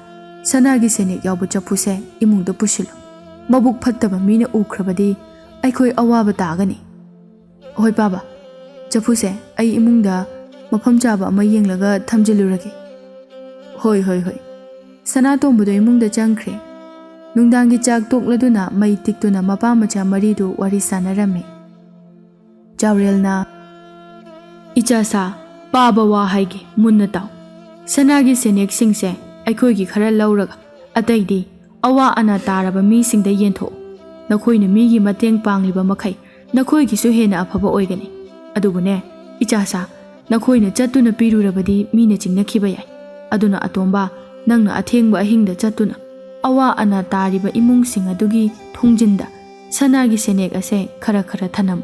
ꯁꯅꯥꯒꯤ ꯁꯦꯟꯌꯦꯛ ꯌꯥꯎꯕ ꯆꯐꯨꯁꯦ ꯏꯃꯨꯡꯗ ꯄꯨꯁꯤꯜꯂꯨ. ꯃꯕꯨꯛ ꯐꯠꯇꯕ ꯃꯤꯅ ꯎꯈ꯭ꯔꯕꯗꯤ ꯑꯩꯈꯣই ꯑꯋꯥꯕ ꯇꯥꯒꯅꯤ." "ꯍꯣꯏ ꯄꯥꯕ, ꯆꯐꯨꯁꯦ ꯑꯩ ꯏꯃꯨꯡꯗ ꯃꯐꯝ ꯆꯥꯕ ꯑꯃ ꯌꯦꯡꯂꯒ ꯊꯝꯖꯤꯜꯂꯨꯔꯒꯦ." ꯍꯣꯏ." ꯁꯅꯥꯇꯣꯝꯕꯗꯨ ꯏꯃꯨꯡꯗ ꯆꯪꯈ꯭ꯔꯦ꯫ ꯅꯨꯡꯗꯥꯡꯒꯤ ꯆꯥꯛ ꯇꯣꯛꯂꯗꯨꯅ ꯃꯩ ꯇꯤꯛꯇꯨꯅ ꯃꯄꯥ ꯃꯆꯥ ꯃꯔꯤꯗꯨ ꯋꯥꯔꯤ ꯁꯥꯟꯅꯔꯝꯃꯤ꯫ ꯆꯥꯎꯔꯦꯜꯅ "ꯏꯆꯥꯁꯥ, ꯄꯥꯕ ꯋꯥ ꯍꯥꯏꯒꯦ, ꯃꯨꯟꯅ ꯇꯥꯎ. ꯁꯅꯥꯒꯤ ꯁꯦꯟꯌꯦꯛꯁꯤꯡꯁꯦ ꯑꯩꯈꯣꯏꯒꯤ ꯈꯔ ꯂꯧꯔꯒ ꯑꯇꯩꯗꯤ ꯑꯋꯥ ꯑꯅꯥ ꯇꯥꯔꯕ ꯃꯤꯁꯤꯡꯗ ꯌꯦꯟꯊꯣꯛꯎ. ꯅꯈꯣꯏꯅ ꯃꯤꯒꯤ ꯃꯇꯦꯡ ꯄꯥꯡꯂꯤꯕ ꯃꯈꯩ ꯅꯈꯣꯏꯒꯤꯁꯨ ꯍꯦꯟꯅ ꯑꯐꯕ ꯑꯣꯏꯒꯅꯤ. ꯑꯗꯨꯕꯨꯅꯦ ꯏꯆꯥꯁꯥ, nakhoi na chattuna pirurabadi mina chingnakhiba yai aduna atomba nangna athengba ahingda chattuna awa ana tariba imungsing adugi thongjinda sanagi senek ase khara khara thanam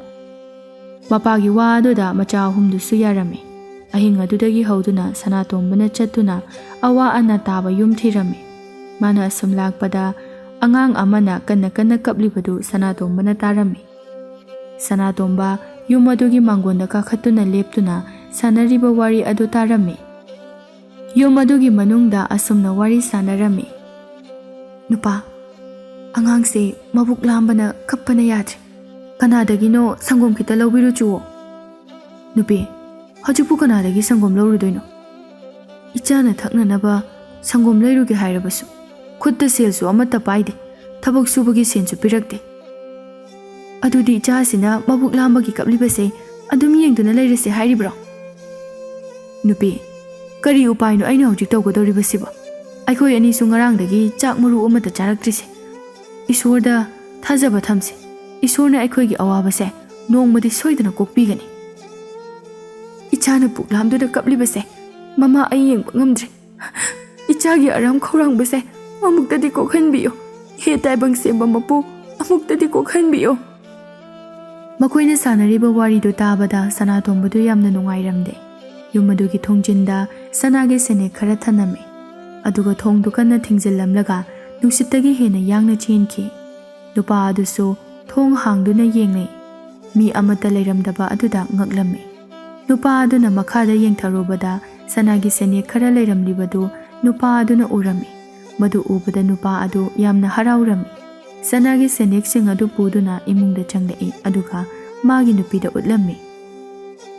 mapagi wa aduda macha ahumdu su yarame ahing adudagi hauduna Sanatombana chattuna awa ana taba yum thirame mana asum lakpada angang amana kanna kaplibadu Sanatombana tarame Sanatomba yum adugi mangonda kakhatuna leptuna sanariba wari adu tarame yum adugi manungda asumna wari sanarame nupa angangse mabuk lambana kappana yadre kanadagino sangom kita lawbiru chuo nupi hajupu kanadagi sangom lawrudoino ichana thaknanaba sangom leiruge hairabasu khutta selsu amata paide thabak subagi sensu pirakte adudi ichasina mabuk lambagi kaplibase adum yengduna leirase hairibro nupi kari upaino aina hojik tawgodoribasiba aikhoi ani su ngarangdagi chak maru amata charaktrise Isorda thajaba thamse Isorna aikhoigi awabase nongmadi soidana kokpigani Ichana puklamduda kaplibase mama ayeng ngamdre Ichagi aram khorang base amuktadi kokhanbiyo he taibang semba mapu amuktadi kokhanbiyo Makoina sanariba warido tabada Sanatombadu yamna nungairamde yumadugi thongjinda sanage sene khara thaname aduga thongdu kanna thingjilamlaga nusittagi hena yangna chenki nupa adusu thong hangduna yengle mi amata leiramdaba aduda ngaklame nupa aduna makhada yengtharubada sanagi sene khara leiramlibadu nupa aduna urame madu ubada nupa adu yamna haraurame sanagi senek sing adu puduna imungda changlei aduga magi nupida utlame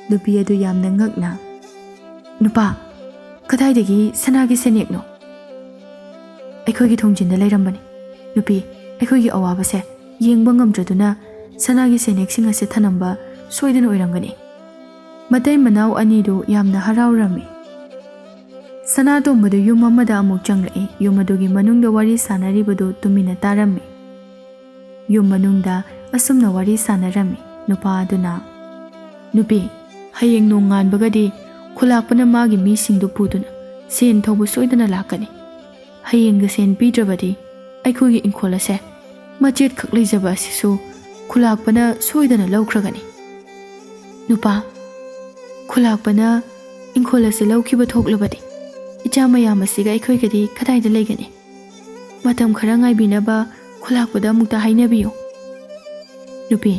nupi adu yamna ngakna nupa kadaidagi sanagi senekno aikhoigi thongjinda leirambani nupi aikhoigi awabase yengba ngamdraduna sanagi seneksing ase thanamba soidana oirangani matai manau anidu yamna haraurame Sanatombadu yum amada amuk changlei yum adugi manungda wari sanaribadu tumina tarame yum manungda asumna wari sanarame nupa aduna nupi hayeng nongan bagadi khulakpana magi mi singdu puduna sen thobu soidana lakani hayengga sen pidrabadi aikhoigi inkolase machet khak leijaba asisu khulakpana soidana lawkhragani nupa khulakpana inkolase lawkhiba thoklabadi icha mayam asiga aikhoigadi khadaida leigani matam khara ngaibinaba khulakpada mukta hainabiyo nupi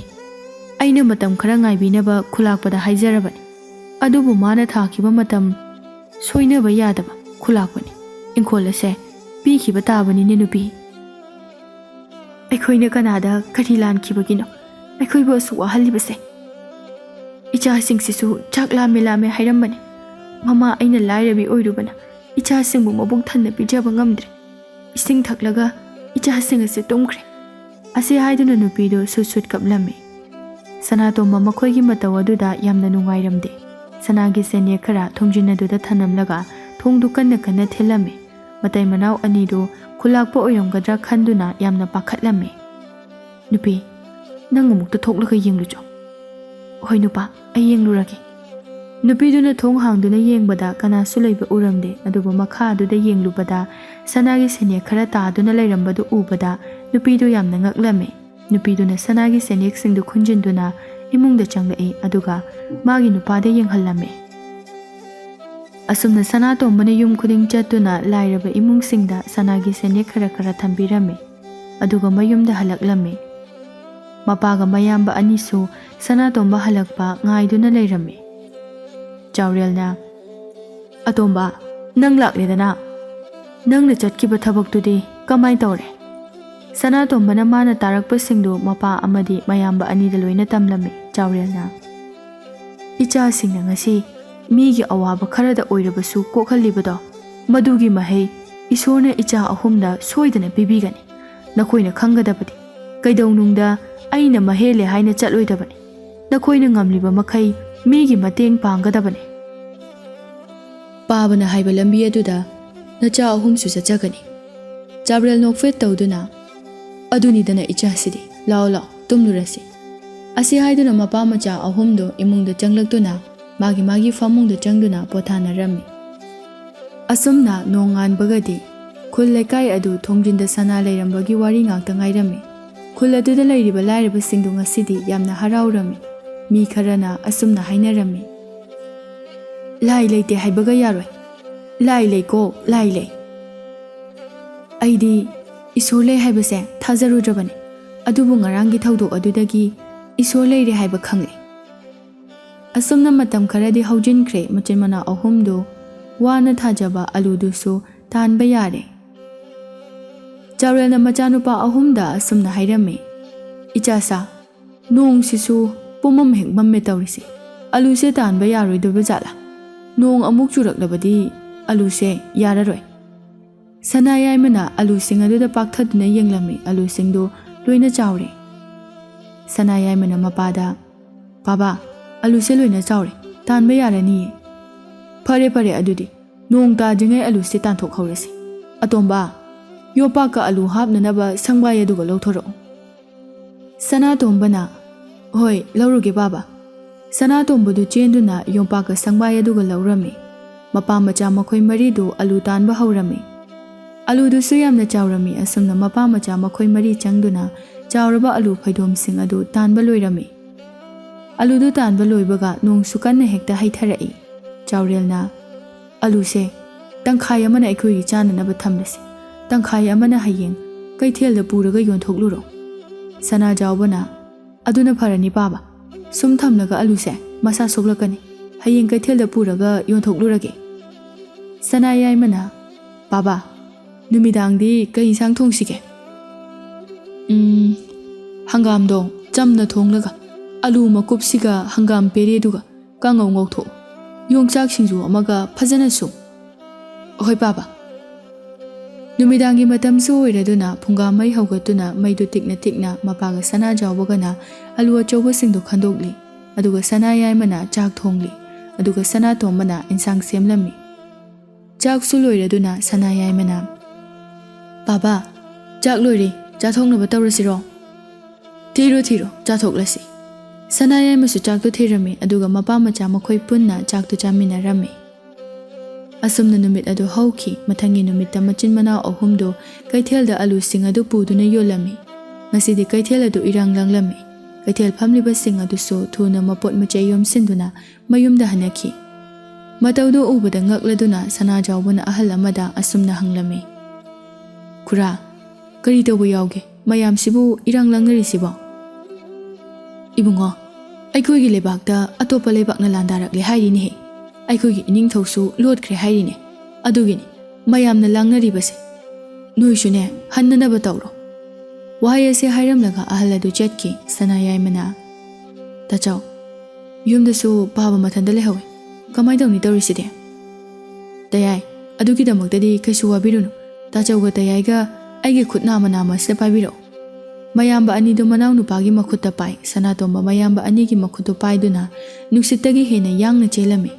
aina matam khara ngaibinaba khulakpada haijarabani adubu mana thakiba matam soinaba yadaba khulakpani inkolase pikhiba tabani ne nupi aikhoina kanada kari lankhibagino aikhoiba su wahalibase icha singsisu chakla melame hairambani mama aina lairabi oirubana icha singbu mabuk thanna pijaba ngamdre ising thaklaga icha singase tomkhre ase haiduna nupido susut kaplame Sanatomba makhoigi mataw aduda yamna nungairamde sanagi sene khara thongjinaduda thanamlaga thongdu kanna thelame matai manau anido khulakpa oyamgadra khanduna yamna pakhatlame nupi nangumukta thoklaga yenglujo hoi nupa ayenglurage nupiduna thong hangduna yengbada kana suleiba uramde aduba makha aduda yenglubada sanagi sene khara taaduna leirambadu ubada nupidu yamna ngaklame nupiduna sanagi senek singdu khunjinduna imungda changlei aduga magi nupada yenghallame asumna Sanatombana yum khuding chattuna lairaba imung singda sanagi senek khara thambirame aduga mayumda halaklame mapaga mayamba anisu Sanatomba halakpa ngaiduna leirame Chaurelna Atomba nang lakledana nangna chatkiba thabak-tudi kamai tawre Sanatombana mana tarakpa singdu mapa amadi mayamba anida loina tamlame Chaurelna icha singna ngasi migi awaba kharada oirabasu kokhalibado madugi mahei isorna icha ahumda soidana pibigani nakoina khangadabadi kaidaunungda aina mahele haina chatloidabani nakoina ngamliba makhai migi mateng panggadabani Pabana haiba lambi aduda nacha ahumsu chachagani Chaurel nokfet tawduna aduni dana icha sidi lao tumnurasi asi haiduna mapa macha ahumdo imungda changlaktuna ꯃꯥꯒꯤ ꯐꯃꯨꯡꯗ ꯆꯪꯗꯨꯅ ꯄꯣꯊꯥꯅꯔꯝꯃꯤ꯫ ꯑꯁꯨꯝꯅ ꯅꯣꯡ ꯉꯥꯟꯕꯒꯗꯤ ꯈꯨꯜ ꯂꯩꯀꯥꯏ ꯑꯗꯨ ꯊꯣꯡꯖꯤꯟꯗ ꯁꯅꯥ ꯂꯩꯔꯝꯕꯒꯤ ꯋꯥꯔꯤ ꯉꯥꯛꯇ ꯉꯥꯏꯔꯝꯃꯤ꯫ ꯈꯨꯜ ꯑꯗꯨꯗ ꯂꯩꯔꯤꯕ ꯂꯥꯏꯔꯕꯁꯤꯡꯗꯨ ꯉꯁꯤꯗꯤ ꯌꯥꯝꯅ ꯍꯔꯥꯎꯔꯝꯃꯤ꯫ ꯃꯤ ꯈꯔꯅ ꯑꯁꯨꯝꯅ ꯍꯥꯏꯅꯔꯝꯃꯤ, ꯂꯥꯏ ꯂꯩꯇꯦ ꯍꯥꯏꯕꯒ ꯌꯥꯔꯣꯏ, ꯂꯥꯏ ꯂꯩꯀꯣ, ꯂꯥꯏ ꯂꯩ꯫ ꯑꯩꯗꯤ ꯏꯁꯣꯔ ꯂꯩ ꯍꯥꯏꯕꯁꯦ ꯊꯥꯖꯔꯨꯗ꯭ꯔꯕꯅꯤ, ꯑꯗꯨꯕꯨ ꯉꯔꯥꯡꯒꯤ ꯊꯧꯗꯣꯛ ꯑꯗꯨꯗꯒꯤ ꯏꯁꯣꯔ ꯂꯩꯔꯦ ꯍꯥꯏꯕ ꯈꯪꯂꯦ꯫ ꯑꯁꯨꯝꯅ ꯃꯇꯝ ꯈꯔꯗꯤ ꯍꯧꯖꯤꯟꯈ꯭ꯔꯦ꯫ ꯃꯆꯤꯟ ꯃꯅꯥꯎ ꯑꯍꯨꯝꯗꯨ ꯋꯥꯅ ꯊꯥꯖꯕ ꯑꯂꯨꯗꯨꯁꯨ ꯇꯥꯟꯕ ꯌꯥꯔꯦ꯫ ꯆꯥꯎꯔꯦꯜꯅ ꯃꯆꯥꯅꯨꯄꯥ ꯑꯍꯨꯝꯗ ꯑꯁꯨꯝꯅ ꯍꯥꯏꯔꯝꯃꯤ, ꯏꯆꯥꯁꯥ, ꯅꯣꯡꯁꯤꯁꯨ ꯄꯨꯝꯃꯝ ꯍꯦꯛ ꯃꯝꯃꯦ ꯇꯧꯔꯤꯁꯦ, ꯑꯂꯨꯁꯦ ꯇꯥꯟꯕ ꯌꯥꯔꯣꯏꯗꯣꯏꯕ ꯖꯥꯠꯂꯥ? ꯅꯣꯡ ꯑꯃꯨꯛ ꯆꯨꯔꯛꯂꯕꯗꯤ ꯑꯂꯨꯁꯦ ꯌꯥꯔꯔꯣꯏ꯫ ꯁꯅꯥ ꯌꯥꯏꯃꯅ ꯑꯂꯨꯁꯤꯡ ꯑꯗꯨꯗ ꯄꯥꯛꯊꯗꯨꯅ ꯌꯦꯡꯂꯝꯃꯤ꯫ ꯑꯂꯨꯁꯤꯡꯗꯨ ꯂꯣꯏꯅ ꯆꯥꯎꯔꯦ꯫ ꯁꯅꯥ ꯌꯥꯏꯃꯅ ꯃꯄꯥꯗ, ꯕꯥꯕꯥ, ꯑꯂꯨꯁꯦ ꯂꯣꯏꯅ ꯆꯥꯎꯔꯦ, ꯇꯥꯟꯕ ꯌꯥꯔꯅꯤꯌꯦ꯫ ꯐꯔꯦ ꯐꯔꯦ, ꯑꯗꯨꯗꯤ ꯅꯣꯡ ꯇꯥꯗ꯭ꯔꯤꯉꯩ ꯑꯂꯨꯁꯦ ꯇꯥꯟꯊꯣꯛꯍꯧꯔꯁꯤ꯫ ꯑꯇꯣꯝꯕ, ꯌꯣꯄꯥꯛꯀ ꯑꯂꯨ ꯍꯥꯞꯅꯅꯕ ꯁꯪꯕꯥꯏ ꯑꯗꯨꯒ ꯂꯧꯊꯣꯔꯛꯎ꯫ ꯁꯅꯥꯇꯣꯝꯕꯅ, ꯍꯣꯏ ꯂꯧꯔꯨꯒꯦ ꯕꯥꯕꯥ꯫ ꯁꯅꯥꯇꯣꯝꯕꯗꯨ ꯆꯦꯟꯗꯨꯅ ꯌꯣꯄꯥꯛꯀ ꯁꯪꯕꯥꯏ ꯑꯗꯨꯒ ꯂꯧꯔꯝꯃꯤ꯫ ꯃꯄꯥ ꯃꯆꯥ ꯃꯈꯣꯏ ꯃꯔꯤꯗꯨ ꯑꯂꯨ ꯇꯥꯟꯕ ꯍꯧꯔꯝꯃꯤ꯫ ꯑꯂꯨꯗꯨꯁꯨ ꯌꯥꯝꯅ ꯆꯥꯎꯔꯝꯃꯤ꯫ ꯑꯁꯨꯝꯅ ꯃꯄꯥ ꯃꯆꯥ ꯃꯈꯣꯏ ꯃꯔꯤ ꯆꯪꯗꯨꯅ ꯆꯥꯎꯔꯕ ꯑꯂꯨ ꯐꯩꯗꯣꯝꯁꯤꯡ ꯑꯗꯨ ꯇꯥꯟꯕ ꯂꯣꯏꯔꯝꯃꯤ꯫ ꯑꯂꯨꯗꯨ ꯇꯥꯟꯕ ꯂꯣꯏꯕꯒ ꯅꯣꯡꯁꯨ ꯀꯟꯅ ꯍꯦꯛꯇ ꯍꯩꯊꯔꯛꯏ꯫ ꯆꯥꯎꯔꯦꯜꯅ, ꯑꯂꯨꯁꯦ ꯇꯪꯈꯥꯏ ꯑꯃꯅ ꯑꯩꯈꯣꯏꯒꯤ ꯆꯥꯅꯅꯕ ꯊꯝꯂꯁꯤ, ꯇꯪꯈꯥꯏ ꯑꯃꯅ ꯍꯌꯦꯡ ꯀꯩꯊꯦꯜꯗ ꯄꯨꯔꯒ ꯌꯣꯟꯊꯣꯛꯂꯨꯔꯣ꯫ ꯁꯅꯥꯖꯥꯎꯕꯅ, ꯑꯗꯨꯅ ꯐꯔꯅꯤ ꯕꯥꯕꯥ, ꯁꯨꯝ ꯊꯝꯂꯒ ꯑꯂꯨꯁꯦ ꯃꯁꯥ ꯁꯣꯛꯂꯛꯀꯅꯤ, ꯍꯌꯦꯡ ꯀꯩꯊꯦꯜꯗ ꯄꯨꯔꯒ ꯌꯣꯟꯊꯣꯛꯂꯨꯔꯒꯦ꯫ ꯁꯅꯥ ꯌꯥꯏꯃꯅ, ꯕꯥꯕꯥ, ꯅꯨꯃꯤꯗꯥꯡꯗꯤ ꯀꯩ ꯏꯟꯁꯥꯡ ꯊꯣꯡꯁꯤꯒꯦ? ꯍꯪꯒꯥꯝꯗꯣ ꯆꯝꯅ ꯊꯣꯡꯂꯒ ꯑꯂꯨ ꯃꯀꯨꯞꯁꯤꯒ ꯍꯪꯒꯥꯝ ꯄꯦꯔꯦꯗꯨꯒ ꯀꯥꯡꯉꯧ ꯉꯧꯊꯣꯛꯎ, ꯌꯣꯡꯆꯥꯛ ꯁꯤꯡꯖꯨ ꯑꯃꯒ ꯐꯖꯅ ꯁꯨ꯫ ꯍꯣꯏ ꯕꯥꯕꯥ꯫ ꯅꯨꯃꯤꯗꯥꯡꯒꯤ ꯃꯇꯝꯁꯨ ꯑꯣꯏꯔꯗꯨꯅ ꯐꯨꯡꯒꯥ ꯃꯩ ꯍꯧꯒꯠꯇꯨꯅ ꯃꯩꯗꯨ ꯇꯤꯛꯅ ꯇꯤꯛꯅ ꯃꯄꯥꯒ ꯁꯅꯥꯖꯥꯎꯕꯒꯅ ꯑꯂꯨ ꯑꯆꯧꯕꯁꯤꯡꯗꯨ ꯈꯟꯗꯣꯛꯂꯤ꯫ ꯑꯗꯨꯒ ꯁꯅꯥ ꯌꯥꯏꯃꯅ ꯆꯥꯛ ꯊꯣꯡꯂꯤ꯫ ꯑꯗꯨꯒ ꯁꯅꯥꯇꯣꯝꯕꯅ ꯏꯟꯁꯥꯡ ꯁꯦꯝꯂꯝꯃꯤ꯫ ꯆꯥꯛꯁꯨ ꯂꯣꯏꯔꯗꯨꯅ ꯁꯅꯥ ꯌꯥꯏꯃꯅ, ꯕꯥꯕꯥ, ꯆꯥꯛ ꯂꯣꯏꯔꯦ, ꯆꯥꯊꯣꯛꯅꯕ ꯇꯧꯔꯁꯤꯔꯣ? ꯊꯤꯔꯣ, ꯆꯥꯊꯣꯛꯂꯁꯤ꯫ ꯁꯅꯥ ꯌꯥꯏꯃꯁꯨ ꯆꯥꯛꯇꯨ ꯊꯤꯔꯝꯃꯤ꯫ ꯑꯗꯨꯒ ꯃꯄꯥ ꯃꯆꯥ ꯃꯈꯣꯏ ꯄꯨꯟꯅ ꯆꯥꯛꯇꯨ ꯆꯥꯃꯤꯟꯅꯔꯝꯃꯤ꯫ ꯑꯁꯨꯝꯅ ꯅꯨꯃꯤꯠ ꯑꯗꯨ ꯍꯧꯈꯤ꯫ ꯃꯊꯪꯒꯤ ꯅꯨꯃꯤꯠꯇ ꯃꯆꯤꯟ ꯃꯅꯥꯎ ꯑꯍꯨꯝꯗꯨ ꯀꯩꯊꯦꯜꯗ ꯑꯂꯨꯁꯤꯡ ꯑꯗꯨ ꯄꯨꯗꯨꯅ ꯌꯣꯜꯂꯝꯃꯤ꯫ ꯉꯁꯤꯗꯤ ꯀꯩꯊꯦꯜ ꯑꯗꯨ ꯏꯔꯥꯡ ꯂꯪꯂꯝꯃꯤ꯫ ꯀꯩꯊꯦꯜ ꯐꯝꯂꯤꯕꯁꯤꯡ ꯑꯗꯨꯁꯨ ꯊꯨꯅ ꯃꯄꯣꯠ ꯃꯆꯩ ꯌꯣꯝꯁꯤꯟꯗꯨꯅ ꯃꯌꯨꯝꯗ ꯍꯟꯅꯈꯤ꯫ ꯃꯇꯧꯗꯨ ꯎꯕꯗ ꯉꯛꯂꯗꯨꯅ ꯁꯅꯥꯖꯥꯎꯕꯅ ꯑꯍꯜ ꯑꯃꯗ ꯑꯁꯨꯝꯅ ꯍꯪꯂꯝꯃꯤ, ꯈꯨꯔꯥ, ꯀꯔꯤ ꯇꯧꯕ ꯌꯥꯎꯒꯦ ꯃꯌꯥꯝꯁꯤꯕꯨ ꯏꯔꯥꯡ ꯂꯪꯅꯔꯤꯁꯤꯕꯣ? ꯏꯕꯨꯡꯉꯣ, ꯑꯩꯈꯣꯏꯒꯤ ꯂꯩꯕꯥꯛꯇ ꯑꯇꯣꯞꯄ ꯂꯩꯕꯥꯛꯅ ꯂꯥꯟꯗꯥꯔꯛꯂꯦ ꯍꯥꯏꯔꯤꯅꯦꯍꯦ, ꯑꯩꯈꯣꯏꯒꯤ ꯏꯅꯤꯡꯊꯧꯁꯨ ꯂꯣꯠꯈ꯭ꯔꯦ ꯍꯥꯏꯔꯤꯅꯦ, ꯑꯗꯨꯒꯤꯅꯤ ꯃꯌꯥꯝꯅ ꯂꯥꯡꯅꯔꯤꯕꯁꯦ, ꯅꯣꯏꯁꯨꯅꯦ ꯍꯟꯅꯅꯕ ꯇꯧꯔꯣ꯫ ꯋꯥꯍꯩ ꯑꯁꯤ ꯍꯥꯏꯔꯝꯂꯒ ꯑꯍꯜ ꯑꯗꯨ ꯆꯠꯈꯤ꯫ ꯁꯅꯥ ꯌꯥꯏꯃꯅ, ꯇꯥꯆꯧ, ꯌꯨꯝꯗꯁꯨ ꯄꯥꯕ ꯃꯊꯟꯇ ꯂꯩꯍꯧꯏ, ꯀꯃꯥꯏ ꯇꯧꯅꯤ ꯇꯧꯔꯤꯁꯤꯗꯤ? ꯇꯌꯥꯏ, ꯑꯗꯨꯒꯤꯗꯃꯛꯇꯗꯤ ꯀꯩꯁꯨ ꯋꯥꯕꯤꯔꯨꯅꯨ, ꯇꯥꯆꯧꯒ ꯇꯌꯥꯏꯒ ꯑꯩꯒꯤ ꯈꯨꯠ ꯅꯥꯝꯃ ꯑꯁꯤꯗ ꯄꯥꯏꯕꯤꯔꯛꯎ꯫ ꯃꯌꯥꯝꯕ ꯑꯅꯤꯗꯨ ꯃꯅꯥꯎ ꯅꯨꯄꯥꯒꯤ ꯃꯈꯨꯠꯇ ꯄꯥꯏ꯫ ꯁꯅꯥꯇꯣꯝꯕ ꯃꯌꯥꯝꯕ ꯑꯅꯤꯒꯤ ꯃꯈꯨꯠꯇꯨ ꯄꯥꯏꯗꯨꯅ ꯅꯨꯡꯁꯤꯠꯇꯒꯤ ꯍꯦꯟꯅ ꯌꯥꯡꯅ ꯆꯦꯜꯂꯝꯃꯤ꯫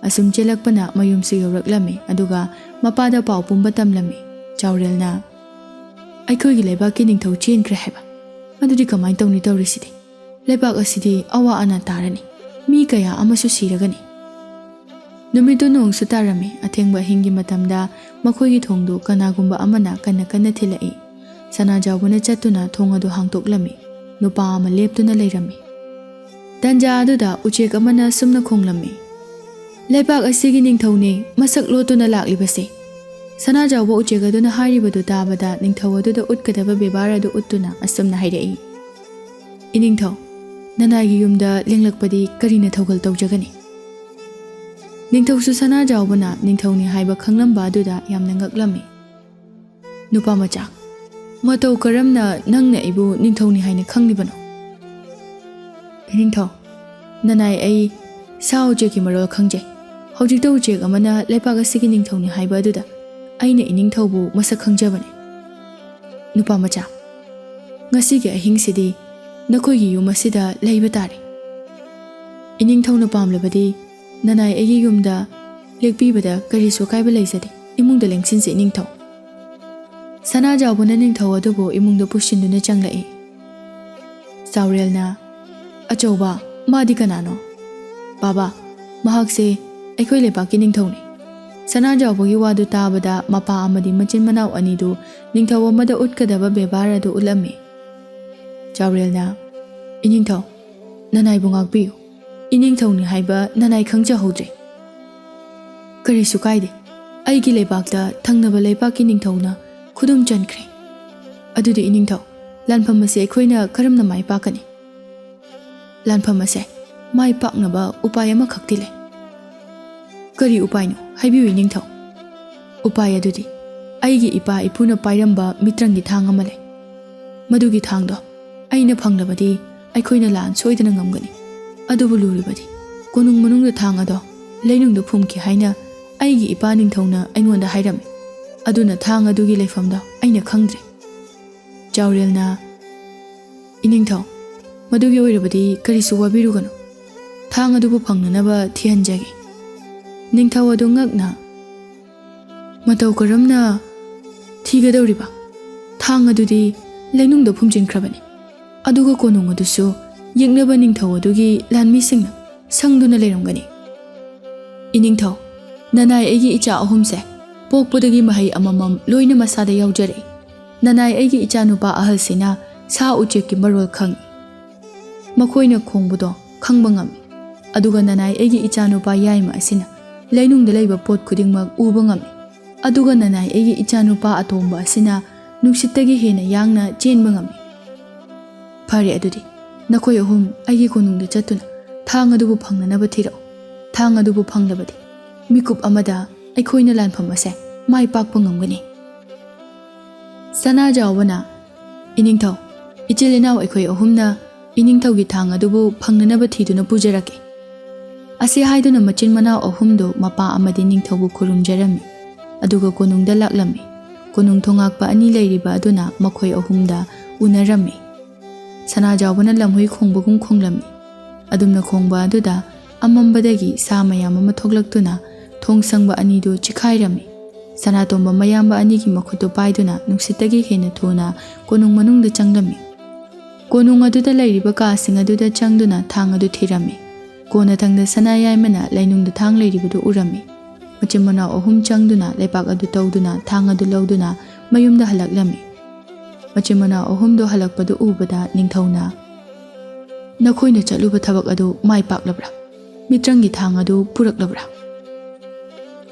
ꯑꯁꯨꯝ ꯆꯦꯜꯂꯛꯄꯅ ꯃꯌꯨꯝꯁꯨ ꯌꯧꯔꯛꯂꯝꯃꯤ꯫ ꯑꯗꯨꯒ ꯃꯄꯥꯗ ꯄꯥꯎ ꯄꯨꯝꯕ ꯇꯝꯂꯝꯃꯤ꯫ ꯆꯥꯎꯔꯦꯜꯅ, ꯑꯩꯈꯣꯏꯒꯤ ꯂꯩꯕꯥꯛꯀꯤ ꯅꯤꯡꯊꯧ ꯆꯦꯟꯈ꯭ꯔꯦ ꯍꯥꯏꯕ, ꯑꯗꯨꯗꯤ ꯀꯃꯥꯏ ꯇꯧꯅꯤ ꯇꯧꯔꯤꯁꯤꯗꯤ? ꯂꯩꯕꯥꯛ ꯑꯁꯤꯗꯤ ꯑꯋꯥ ꯑꯅꯥ ꯇꯥꯔꯅꯤ, ꯃꯤ ꯀꯌా ꯑꯃꯁꯨ ꯁꯤꯔꯒꯅꯤ꯫ ꯅꯨꯃꯤꯠꯇꯨ ꯅꯣꯡꯁꯨ ꯇꯥꯔꯝꯃꯤ꯫ ꯑꯊꯦꯡꯕ ꯑꯍꯤꯡꯒꯤ ꯃꯇꯝꯗ ꯃꯈꯣꯏꯒꯤ ꯊꯣꯡꯗꯨ ꯀꯅꯥꯒꯨꯝꯕ ꯑꯃꯅ ꯀꯟꯅ ꯀꯟꯅ ꯊꯤꯜꯂꯛꯏ꯫ ꯁꯅꯥꯖꯥꯎꯕꯅ ꯆꯠꯇꯨꯅ ꯊꯣꯡ ꯑꯗꯨ ꯍꯥꯡꯇꯣꯛꯂꯝꯃꯤ꯫ ꯅꯨꯄꯥ ꯑꯃ ꯂꯦꯞꯇꯨꯅ ꯂꯩꯔꯝꯃꯤ꯫ ꯇꯟꯖꯥ ꯑꯗꯨꯗ ꯎꯆꯦꯛ ꯑꯃꯅ ꯁꯨꯝꯅ ꯈꯣꯡꯂꯝꯃꯤ, ꯂꯩꯕꯥꯛ ꯑꯁꯤꯒꯤ ꯅꯤꯡꯊꯧꯅꯤ ꯃꯁꯛ ꯂꯣꯠꯇꯨꯅ ꯂꯥꯛꯂꯤꯕꯁꯦ꯫ ꯁꯅꯥꯖꯥꯎꯕ ꯎꯆꯦꯛ ꯑꯗꯨꯅ ꯍꯥꯏꯔꯤꯕꯗꯨ ꯇꯥꯕꯗ ꯅꯤꯡꯊꯧ ꯑꯗꯨꯗ ꯎꯠꯀꯗꯕ ꯕꯦꯕꯥꯔ ꯑꯗꯨ ꯎꯠꯇꯨꯅ ꯑꯁꯨꯝꯅ ꯍꯥꯏꯔꯛꯏ, ꯏꯅꯤꯡꯊꯧ, ꯅꯅꯥꯏꯒꯤ ꯌꯨꯝꯗ ꯂꯦꯡꯂꯛꯄꯗꯤ ꯀꯔꯤꯅ ꯊꯧꯒꯜ ꯇꯧꯖꯒꯅꯤ? ꯅꯤꯡꯊꯧꯁꯨ ꯁꯅꯥꯖꯥꯎꯕꯅ ꯅꯤꯡꯊꯧꯅꯤ ꯍꯥꯏꯕ ꯈꯪꯂꯝꯕ ꯑꯗꯨꯗ ꯌꯥꯝꯅ ꯉꯛꯂꯝꯃꯤ꯫ ꯅꯨꯄꯥ ꯃꯆꯥ, ꯃꯇꯧ ꯀꯔꯝꯅ ꯅꯪꯅ ꯑꯩꯕꯨ ꯅꯤꯡꯊꯧꯅꯤ ꯍꯥꯏꯅ ꯈꯪꯂꯤꯕꯅꯣ? ꯏꯅꯤꯡꯊꯧ, ꯅꯅꯥꯏ ꯑꯩ ꯁꯥ ꯎꯆꯦꯛꯀꯤ ꯃꯔꯣꯜ ꯈꯪꯖꯩ꯫ ꯍꯧꯖꯤꯛꯇ ꯎꯆꯦꯛ ꯑꯃꯅ ꯂꯩꯕꯥꯛ ꯑꯁꯤꯒꯤ ꯅꯤꯡꯊꯧꯅꯤ ꯍꯥꯏꯕ ꯑꯗꯨꯗ ꯑꯩꯅ ꯏꯅꯤꯡꯊꯧꯕꯨ ꯃꯁꯛ ꯈꯪꯖꯕꯅꯤ꯫ ꯅꯨꯄꯥ ꯃꯆꯥ, ꯉꯁꯤꯒꯤ ꯑꯍꯤꯡꯁꯤꯗꯤ ꯅꯈꯣꯏꯒꯤ ꯌꯨꯝ ꯑꯁꯤꯗ ꯂꯩꯕ ꯇꯥꯔꯦ꯫ ꯏꯅꯤꯡꯊꯧꯅ ꯄꯥꯝꯂꯕꯗꯤ ꯅꯅꯥꯏ ꯑꯩꯒꯤ ꯌꯨꯝꯗ ꯂꯦꯛꯄꯤꯕꯗ ꯀꯔꯤꯁꯨ ꯑꯀꯥꯏꯕ ꯂꯩꯖꯗꯦ꯫ ꯏꯃꯨꯡꯗ ꯂꯦꯡꯁꯤꯟꯁꯤ ꯏꯅꯤꯡꯊꯧ꯫ ꯁꯅꯥꯖꯥꯎꯕꯅ ꯅꯤꯡꯊꯧ ꯑꯗꯨꯕꯨ ꯏꯃꯨꯡꯗ ꯄꯨꯁꯤꯟꯗꯨꯅ ꯆꯪꯂꯛꯏ꯫ ꯆꯥꯎꯔꯦꯜꯅ, ꯑꯆꯧꯕ, ꯃꯥꯗꯤ ꯀꯅꯥꯅꯣ? ꯕꯥꯕꯥ, ꯃꯍꯥꯛꯁꯦ ꯑꯩꯈꯣꯏ ꯂꯩꯕꯥꯛꯀꯤ ꯅꯤꯡꯊꯧꯅꯤ꯫ ꯁꯅꯥꯖꯥꯎꯕꯒꯤ ꯋꯥꯗꯨ ꯇꯥꯕꯗ ꯃꯄꯥ ꯑꯃꯗꯤ ꯃꯆꯤꯟ ꯃꯅꯥꯎ ꯑꯅꯤꯗꯨ ꯅꯤꯡꯊꯧ ꯑꯃꯗ ꯎꯠꯀꯗꯕ ꯕꯦꯕꯥꯔ ꯑꯗꯨ ꯎꯠꯂꯝꯃꯤ꯫ ꯆꯥꯎꯔꯦꯜꯅ "ꯏꯅꯤꯡꯊꯧ, ꯅꯅꯥꯏꯕꯨ ꯉꯥꯛꯄꯤꯌꯨ꯫ ꯏꯅꯤꯡꯊꯧꯅꯤ ꯍꯥꯏꯕ ꯅꯅꯥꯏ ꯈꯪꯖꯍꯧꯗ꯭ꯔꯦ꯫ ꯀꯔꯤꯁꯨ ꯀꯥꯏꯗꯦ, ꯑꯩꯒꯤ ꯂꯩꯕꯥꯛꯇ ꯊꯪꯅꯕ ꯂꯩꯕꯥꯛꯀꯤ ꯅꯤꯡꯊꯧꯅ ꯈꯨꯗꯨꯝ ꯆꯟꯈ꯭ꯔꯦ꯫ ꯑꯗꯨꯗꯤ ꯏꯅꯤꯡꯊꯧ, ꯂꯥꯟꯐꯝ ꯑꯁꯤ ꯑꯩꯈꯣꯏꯅ ꯀꯔꯝꯅ ꯃꯥꯏ ꯄꯥꯛꯀꯅꯤ?" "ꯂꯥꯟꯐꯝ ꯑꯁꯦ ꯃꯥꯏ ꯄꯥꯛꯅꯕ ꯎꯄꯥꯏ ꯑꯃꯈꯛꯇꯤ ꯂꯩ." "ꯀꯔꯤ ꯎꯄꯥꯏꯅꯣ? ꯍꯥꯏꯕꯤꯌꯨ ꯏꯅꯤꯡꯊꯧ." "ꯎꯄꯥꯏ ꯑꯗꯨꯗꯤ ꯑꯩꯒꯤ ꯏꯄꯥ ꯏꯄꯨꯅ ꯄꯥꯏꯔꯝꯕ ꯃꯤꯇ꯭ꯔꯪꯒꯤ ꯊꯥꯡ ꯑꯃ ꯂꯩ꯫ ꯃꯗꯨꯒꯤ ꯊꯥꯡꯗꯣ ꯑꯩꯅ ꯐꯪꯂꯕꯗꯤ ꯑꯩꯈꯣꯏꯅ ꯂꯥꯟ ꯁꯣꯏꯗꯅ ꯉꯝꯒꯅꯤ꯫ ꯑꯗꯨꯕꯨ ꯂꯨꯔꯤꯕꯗꯤ ꯀꯣꯅꯨꯡ ꯃꯅꯨꯡꯗ ꯊꯥꯡ ꯑꯗꯣ ꯂꯩꯅꯨꯡꯗ ꯐꯨꯝꯈꯤ ꯍꯥꯏꯅ ꯑꯩꯒꯤ ꯏꯄꯥ ꯅꯤꯡꯊꯧꯅ ꯑꯩꯉꯣꯟꯗ ꯍꯥꯏꯔꯝꯃꯤ꯫ ꯑꯗꯨꯅ ꯊꯥꯡ ꯑꯗꯨꯒꯤ ꯂꯩꯐꯝꯗꯣ ꯑꯩꯅ ꯈꯪꯗ꯭ꯔꯦ." ꯆꯥꯎꯔꯦꯜꯅ "ꯏꯅꯤꯡꯊꯧ, ꯃꯗꯨꯒꯤ ꯑꯣꯏꯔꯕꯗꯤ ꯀꯔꯤꯁꯨ ꯋꯥꯕꯤꯔꯨꯒꯅꯨ꯫ ꯊꯥꯡ ꯑꯗꯨꯕꯨ ꯐꯪꯅꯅꯕ ꯊꯤꯍꯟꯖꯒꯦ." ꯅꯤꯡꯊꯧ ꯑꯗꯨ ꯉꯛꯅ "ꯃꯇꯧ ꯀꯔꯝꯅ ꯊꯤꯒꯗꯧꯔꯤꯕ? ꯊꯥꯡ ꯑꯗꯨꯗꯤ ꯂꯩꯅꯨꯡꯗ ꯐꯨꯝꯖꯤꯟꯈ꯭ꯔꯕꯅꯤ꯫ ꯑꯗꯨꯒ ꯀꯣꯅꯨꯡ ꯑꯗꯨꯁꯨ ꯌꯦꯛꯅꯕ ꯅꯤꯡꯊꯧ ꯑꯗꯨꯒꯤ ꯂꯥꯟꯃꯤꯁꯤꯡꯅ ꯁꯪꯗꯨꯅ ꯂꯩꯔꯝꯒꯅꯤ." "ꯏꯅꯤꯡꯊꯧ, ꯅꯅꯥꯏ ꯑꯩꯒꯤ ꯏꯆꯥ ꯑꯍꯨꯝꯁꯦ ꯄꯣꯛꯄꯗꯒꯤ ꯃꯍꯩ ꯑꯃꯃꯝ ꯂꯣꯏꯅ ꯃꯁꯥꯗ ꯌꯥꯎꯖꯔꯛꯏ꯫ ꯅꯅꯥꯏ ꯑꯩꯒꯤ ꯏꯆꯥꯅꯨꯄꯥ ꯑꯍꯜꯁꯤꯅ ꯁꯥ ꯎꯆꯦꯛꯀꯤ ꯃꯔꯣꯜ ꯈꯪꯏ꯫ ꯃꯈꯣꯏꯅ ꯈꯣꯡꯕꯗꯣ ꯈꯪꯕ ꯉꯝꯃꯤ꯫ ꯑꯗꯨꯒ ꯅꯅꯥꯏ ꯑꯩꯒꯤ ꯏꯆꯥꯅꯨꯄꯥ ꯌꯥꯏꯃ ꯑꯁꯤꯅ ꯂꯩꯅꯨꯡꯗ ꯂꯩꯕ ꯄꯣꯠ ꯈꯨꯗꯤꯡꯃꯛ ꯎꯕ ꯉꯝꯃꯤ꯫ ꯑꯗꯨꯒ ꯅꯅꯥꯏ ꯑꯩꯒꯤ ꯏꯆꯥꯅꯨꯄꯥ ꯑꯇꯣꯝꯕ ꯑꯁꯤꯅ ꯅꯨꯡꯁꯤꯠꯇꯒꯤ ꯍꯦꯟꯅ ꯌꯥꯡꯅ ꯆꯦꯟꯕ ꯉꯝꯃꯤ꯫ ꯐꯔꯦ, ꯑꯗꯨꯗꯤ ꯅꯈꯣꯏ ꯑꯍꯨꯝ ꯑꯩꯒꯤ ꯀꯣꯅꯨꯡꯗ ꯆꯠꯇꯨꯅ ꯊꯥꯡ ꯑꯗꯨꯕꯨ ꯐꯪꯅꯅꯕ ꯊꯤꯔꯛꯎ꯫ ꯊꯥꯡ ꯑꯗꯨꯕꯨ ꯐꯪꯂꯕꯗꯤ ꯃꯤꯀꯨꯞ ꯑꯃꯗ ꯑꯩꯈꯣꯏꯅ ꯂꯥꯟꯐꯝ ꯑꯁꯦ ꯃꯥꯏ ꯄꯥꯛꯄ ꯉꯝꯒꯅꯤ." ꯁꯅꯥꯖꯥꯎꯕꯅ "ꯏꯅꯤꯡꯊꯧ, ꯏꯆꯤꯜ ꯏꯅꯥꯎ ꯑꯩꯈꯣꯏ ꯑꯍꯨꯝꯅ ꯏꯅꯤꯡꯊꯧꯒꯤ ꯊꯥꯡ ꯑꯗꯨꯕꯨ ꯐꯪꯅꯅꯕ ꯊꯤꯗꯨꯅ ꯄꯨꯖꯔꯛꯀꯦ." ꯑꯁꯤ ꯍꯥꯏꯗꯨꯅ ꯃꯆꯤꯟ ꯃꯅꯥꯎ ꯑꯍꯨꯝꯗꯨ ꯃꯄꯥ ꯑꯃꯗꯤ ꯅꯤꯡꯊꯧꯕꯨ ꯈꯨꯔꯨꯝꯖꯔꯝꯃꯤ꯫ ꯑꯗꯨꯒ ꯀꯣꯅꯨꯡꯗ ꯂꯥꯛꯂꯝꯃꯤ꯫ ꯀꯣꯅꯨꯡ ꯊꯣꯉꯥꯛꯄ ꯑꯅꯤ ꯂꯩꯔꯤꯕ ꯑꯗꯨꯅ ꯃꯈꯣꯏ ꯑꯍꯨꯝꯗ ꯎꯅꯔꯝꯃꯤ꯫ ꯁꯅꯥꯖꯥꯎꯕꯅ ꯂꯝꯍꯨꯏ ꯈꯣꯡꯕꯒꯨꯝ ꯈꯣꯡꯂꯝꯃꯤ꯫ ꯑꯗꯨꯝꯅ ꯈꯣꯡꯕ ꯑꯗꯨꯗ ꯑꯃꯝꯕꯗꯒꯤ ꯁꯥ ꯃꯌꯥꯝ ꯑꯃ ꯊꯣꯛꯂꯛꯇꯨꯅ ꯊꯣꯡ ꯁꯪꯕ ꯑꯅꯤꯗꯨ ꯆꯤꯈꯥꯏꯔꯝꯃꯤ꯫ ꯁꯅꯥꯇꯣꯝꯕ ꯃꯌꯥꯝꯕ ꯑꯅꯤꯒꯤ ꯃꯈꯨꯠꯇꯨ ꯄꯥꯏꯗꯨꯅ ꯅꯨꯡꯁꯤꯠꯇꯒꯤ ꯍꯦꯟꯅ ꯊꯨꯅ ꯀꯣꯅꯨꯡ ꯃꯅꯨꯡꯗ ꯆꯪꯂꯝꯃꯤ꯫ ꯀꯣꯅꯨꯡ ꯑꯗꯨꯗ ꯂꯩꯔꯤꯕ ꯀꯥꯁꯤꯡ ꯑꯗꯨꯗ ꯆꯪꯗꯨꯅ ꯊꯥꯡ ꯑꯗꯨ ꯊꯤꯔꯝꯃꯤ꯫ ꯀꯣꯟꯅꯊꯪꯗ ꯁꯅꯥꯌꯥꯏꯃꯅ ꯂꯩꯅꯨꯡꯗ ꯊꯥꯡ ꯂꯩꯔꯤꯕꯗꯨ ꯎꯔꯝꯃꯤ꯫ ꯃꯆꯤꯟ ꯃꯅꯥꯎ ꯑꯍꯨꯝ ꯆꯪꯗꯨꯅ ꯂꯩꯕꯥꯛ ꯑꯗꯨ ꯇꯧꯗꯨꯅ ꯊꯥꯡ ꯑꯗꯨ ꯂꯧꯗꯨꯅ ꯃꯌꯨꯝꯗ ꯍꯜꯂꯛꯂꯝꯃꯤ꯫ ꯃꯆꯤन ꯃꯅꯥꯎ ꯑꯍꯨꯝꯗꯨ ꯍꯜꯂꯛꯄꯗꯨ ꯎꯕꯗ ꯅꯤꯡꯊꯧꯅ "ꯅꯈꯣꯏꯅ ꯆꯠꯂꯨꯕ ꯊꯕꯛ ꯑꯗꯨ ꯃꯥꯏ ꯄꯥꯛꯂꯕ꯭ꯔꯥ? ꯃꯤꯇ꯭ꯔꯪꯒꯤ ꯊꯥꯡ ꯑꯗꯨ ꯄꯨꯔꯛꯂꯕ꯭ꯔꯥ?"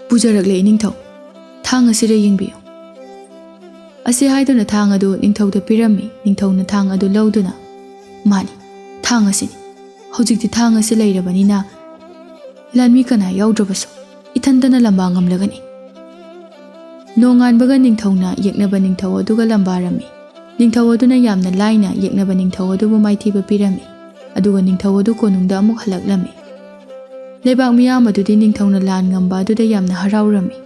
"ꯄꯨꯖꯔꯛꯂꯦ ꯏꯅꯤꯡꯊꯧ, ꯊꯥꯡ ꯑꯁꯤꯗ ꯌꯦꯡꯕꯤꯌꯨ." ꯑꯁꯤ ꯍꯥꯏꯗꯨꯅ ꯊꯥꯡ ꯑꯗꯨ ꯅꯤꯡꯊꯧꯗ ꯄꯤꯔꯝꯃꯤ꯫ ꯅꯤꯡꯊꯧꯅ ꯊꯥꯡ ꯑꯗꯨ ꯂꯧꯗꯨꯅ "ꯃꯥꯅꯤ, ꯊꯥꯡ ꯑꯁꯤꯅꯤ꯫ ꯍꯧꯖꯤꯛꯇꯤ ꯊꯥꯡ ꯑꯁꯤ ꯂꯩꯔꯕꯅꯤꯅ ꯂꯥꯟꯃꯤ ꯀꯅꯥ ꯌꯥꯎꯗ꯭ꯔꯕꯁꯨ ꯏꯊꯟꯇꯅ ꯂꯝꯕꯥ ꯉꯝꯂꯒꯅꯤ." ꯅꯣꯡꯉꯥꯟꯕꯒ ꯅꯤꯡꯊꯧꯅ ꯌꯦꯛꯅꯕ ꯅꯤꯡꯊꯧ ꯑꯗꯨꯒ ꯂꯝꯕꯥꯔꯝꯃꯤ꯫ ꯅꯤꯡꯊꯧ ꯑꯗꯨꯅ ꯌꯥꯝꯅ ꯂꯥꯏꯅ ꯌꯦꯛꯅꯕ ꯅꯤꯡꯊꯧ ꯑꯗꯨꯕꯨ ꯃꯥꯏꯊꯤꯕ ꯄꯤꯔꯝꯃꯤ꯫ ꯑꯗꯨꯒ ꯅꯤꯡꯊꯧ ꯑꯗꯨ ꯀꯣꯅꯨꯡꯗ ꯑꯃꯨꯛ ꯍꯜꯂꯛꯂꯝꯃꯤ꯫ ꯂꯩꯕꯥꯛ ꯃꯤꯌꯥꯝ ꯑꯗꯨꯗꯤ ꯅꯤꯡꯊꯧꯅ ꯂꯥꯟ ꯉꯝꯕ ꯑꯗꯨꯗ ꯌꯥꯝꯅ ꯍꯔꯥꯎꯔꯝꯃꯤ꯫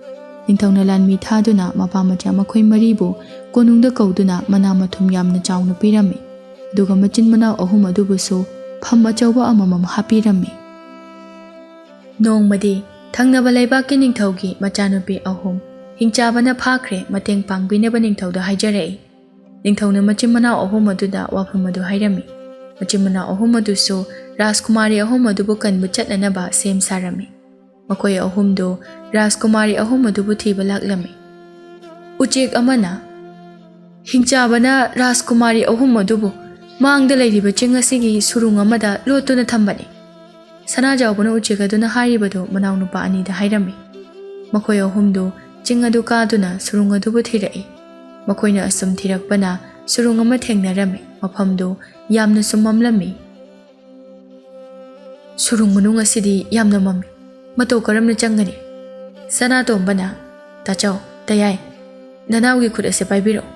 ꯅꯤꯡꯊꯧꯅ ꯂꯥꯟꯃꯤ ꯊꯥꯗꯨꯅ ꯃꯄꯥ ꯃꯆꯥ ꯃꯈꯣꯏ ꯃꯔꯤꯕꯨ ꯀꯣꯅꯨꯡꯗ ꯀꯧꯗꯨꯅ ꯃꯅꯥ ꯃꯊꯨꯝ ꯌꯥꯝꯅ ꯆꯥꯎꯅ ꯄꯤꯔꯝꯃꯤ꯫ ꯑꯗꯨꯒ ꯃꯆꯤꯟ ꯃꯅꯥꯎ ꯑꯍꯨꯝ ꯑꯗꯨꯕꯨꯁꯨ ꯐꯝ ꯑꯆꯧꯕ ꯑꯃꯃꯝ ꯍꯥꯞꯄꯤꯔꯝꯃꯤ꯫ ꯅꯣꯡꯃꯗꯤ ꯊꯪꯅꯕ ꯂꯩꯕꯥꯛꯀꯤ ꯅꯤꯡꯊꯧꯒꯤ ꯃꯆꯥꯅꯨꯄꯤ ꯑꯍꯨꯝ ꯍꯤꯡꯆꯥꯕꯅ ꯐꯥꯈ꯭ꯔꯦ ꯃꯇꯦꯡ ꯄꯥꯡꯕꯤꯅꯕ ꯅꯤꯡꯊꯧꯗ ꯍꯥꯏꯖꯔꯛꯏ꯫ ꯅꯤꯡꯊꯧꯅ ꯃꯆꯤꯟ ꯃꯅꯥꯎ ꯑꯍꯨꯝ ꯑꯗꯨꯗ ꯋꯥꯐꯝ ꯑꯗꯨ ꯍꯥꯏꯔꯝꯃꯤ꯫ ꯃꯆꯤꯟ ꯃꯅꯥꯎ ꯑꯍꯨꯝ ꯑꯗꯨꯁꯨ ꯔꯥꯖꯀꯨꯃꯥꯔꯤ ꯑꯍꯨꯝ ꯑꯗꯨꯕꯨ ꯀꯟꯕ ꯆꯠꯅꯅꯕ ꯁꯦꯝ ꯁꯥꯔꯝꯃꯤ꯫ ꯃꯈꯣꯏ ꯑꯍꯨꯝꯗꯨ ꯔꯥꯖꯀꯨꯃꯥꯔꯤ ꯑꯍꯨꯝ ꯑꯗꯨꯕꯨ ꯊꯤꯕ ꯂꯥꯛꯂꯝꯃꯤ꯫ ꯎꯆꯦꯛ ꯑꯃꯅ "ꯍꯤꯡꯆꯥꯕꯅ ꯔꯥꯖꯀꯨꯃꯥꯔꯤ ꯑꯍꯨꯝ ꯑꯗꯨꯕꯨ ꯃꯥꯡꯗ ꯂꯩꯔꯤꯕ ꯆꯤꯡ ꯑꯁꯤꯒꯤ ꯁꯨꯔꯨꯡ ꯑꯃꯗ ꯂꯣꯠꯇꯨꯅ ꯊꯝꯕꯅꯤ." ꯁꯅꯥꯖꯥꯎꯕꯅ ꯎꯆꯦꯛ ꯑꯗꯨꯅ ꯍꯥꯏꯔꯤꯕꯗꯨ ꯃꯅꯥꯎꯅꯨꯄꯥ ꯑꯅꯤꯗ ꯍꯥꯏꯔꯝꯃꯤ꯫ ꯃꯈꯣꯏ ꯑꯍꯨꯝꯗꯨ ꯆꯤꯡ ꯑꯗꯨ ꯀꯥꯗꯨꯅ ꯁꯨꯔꯨꯡ ꯑꯗꯨꯕꯨ ꯊꯤꯔꯛꯏ꯫ ꯃꯈꯣꯏꯅ ꯑꯁꯨꯝ ꯊꯤꯔꯛꯄꯅ ꯁꯨꯔꯨꯡ ꯑꯃ ꯊꯦꯡꯅꯔꯝꯃꯤ꯫ ꯃꯐꯝꯗꯨ ꯌꯥꯝꯅꯁꯨ ꯃꯝꯂꯝꯃꯤ꯫ "ꯁꯨꯔꯨꯡ ꯃꯅꯨꯡ ꯑꯁꯤꯗꯤ ꯌꯥꯝꯅ ꯃꯝꯃꯤ, ꯃꯇꯧ ꯀꯔꯝꯅ ꯆꯪꯒꯅꯤ?" ꯁꯅꯥꯇꯣꯝꯕꯅ "ꯇꯥꯆꯧ, ꯇꯌꯥꯏ, ꯅꯅꯥꯎꯒꯤ ꯈꯨꯠ ꯑꯁꯤ ꯄꯥꯏꯕꯤꯔꯛꯎ."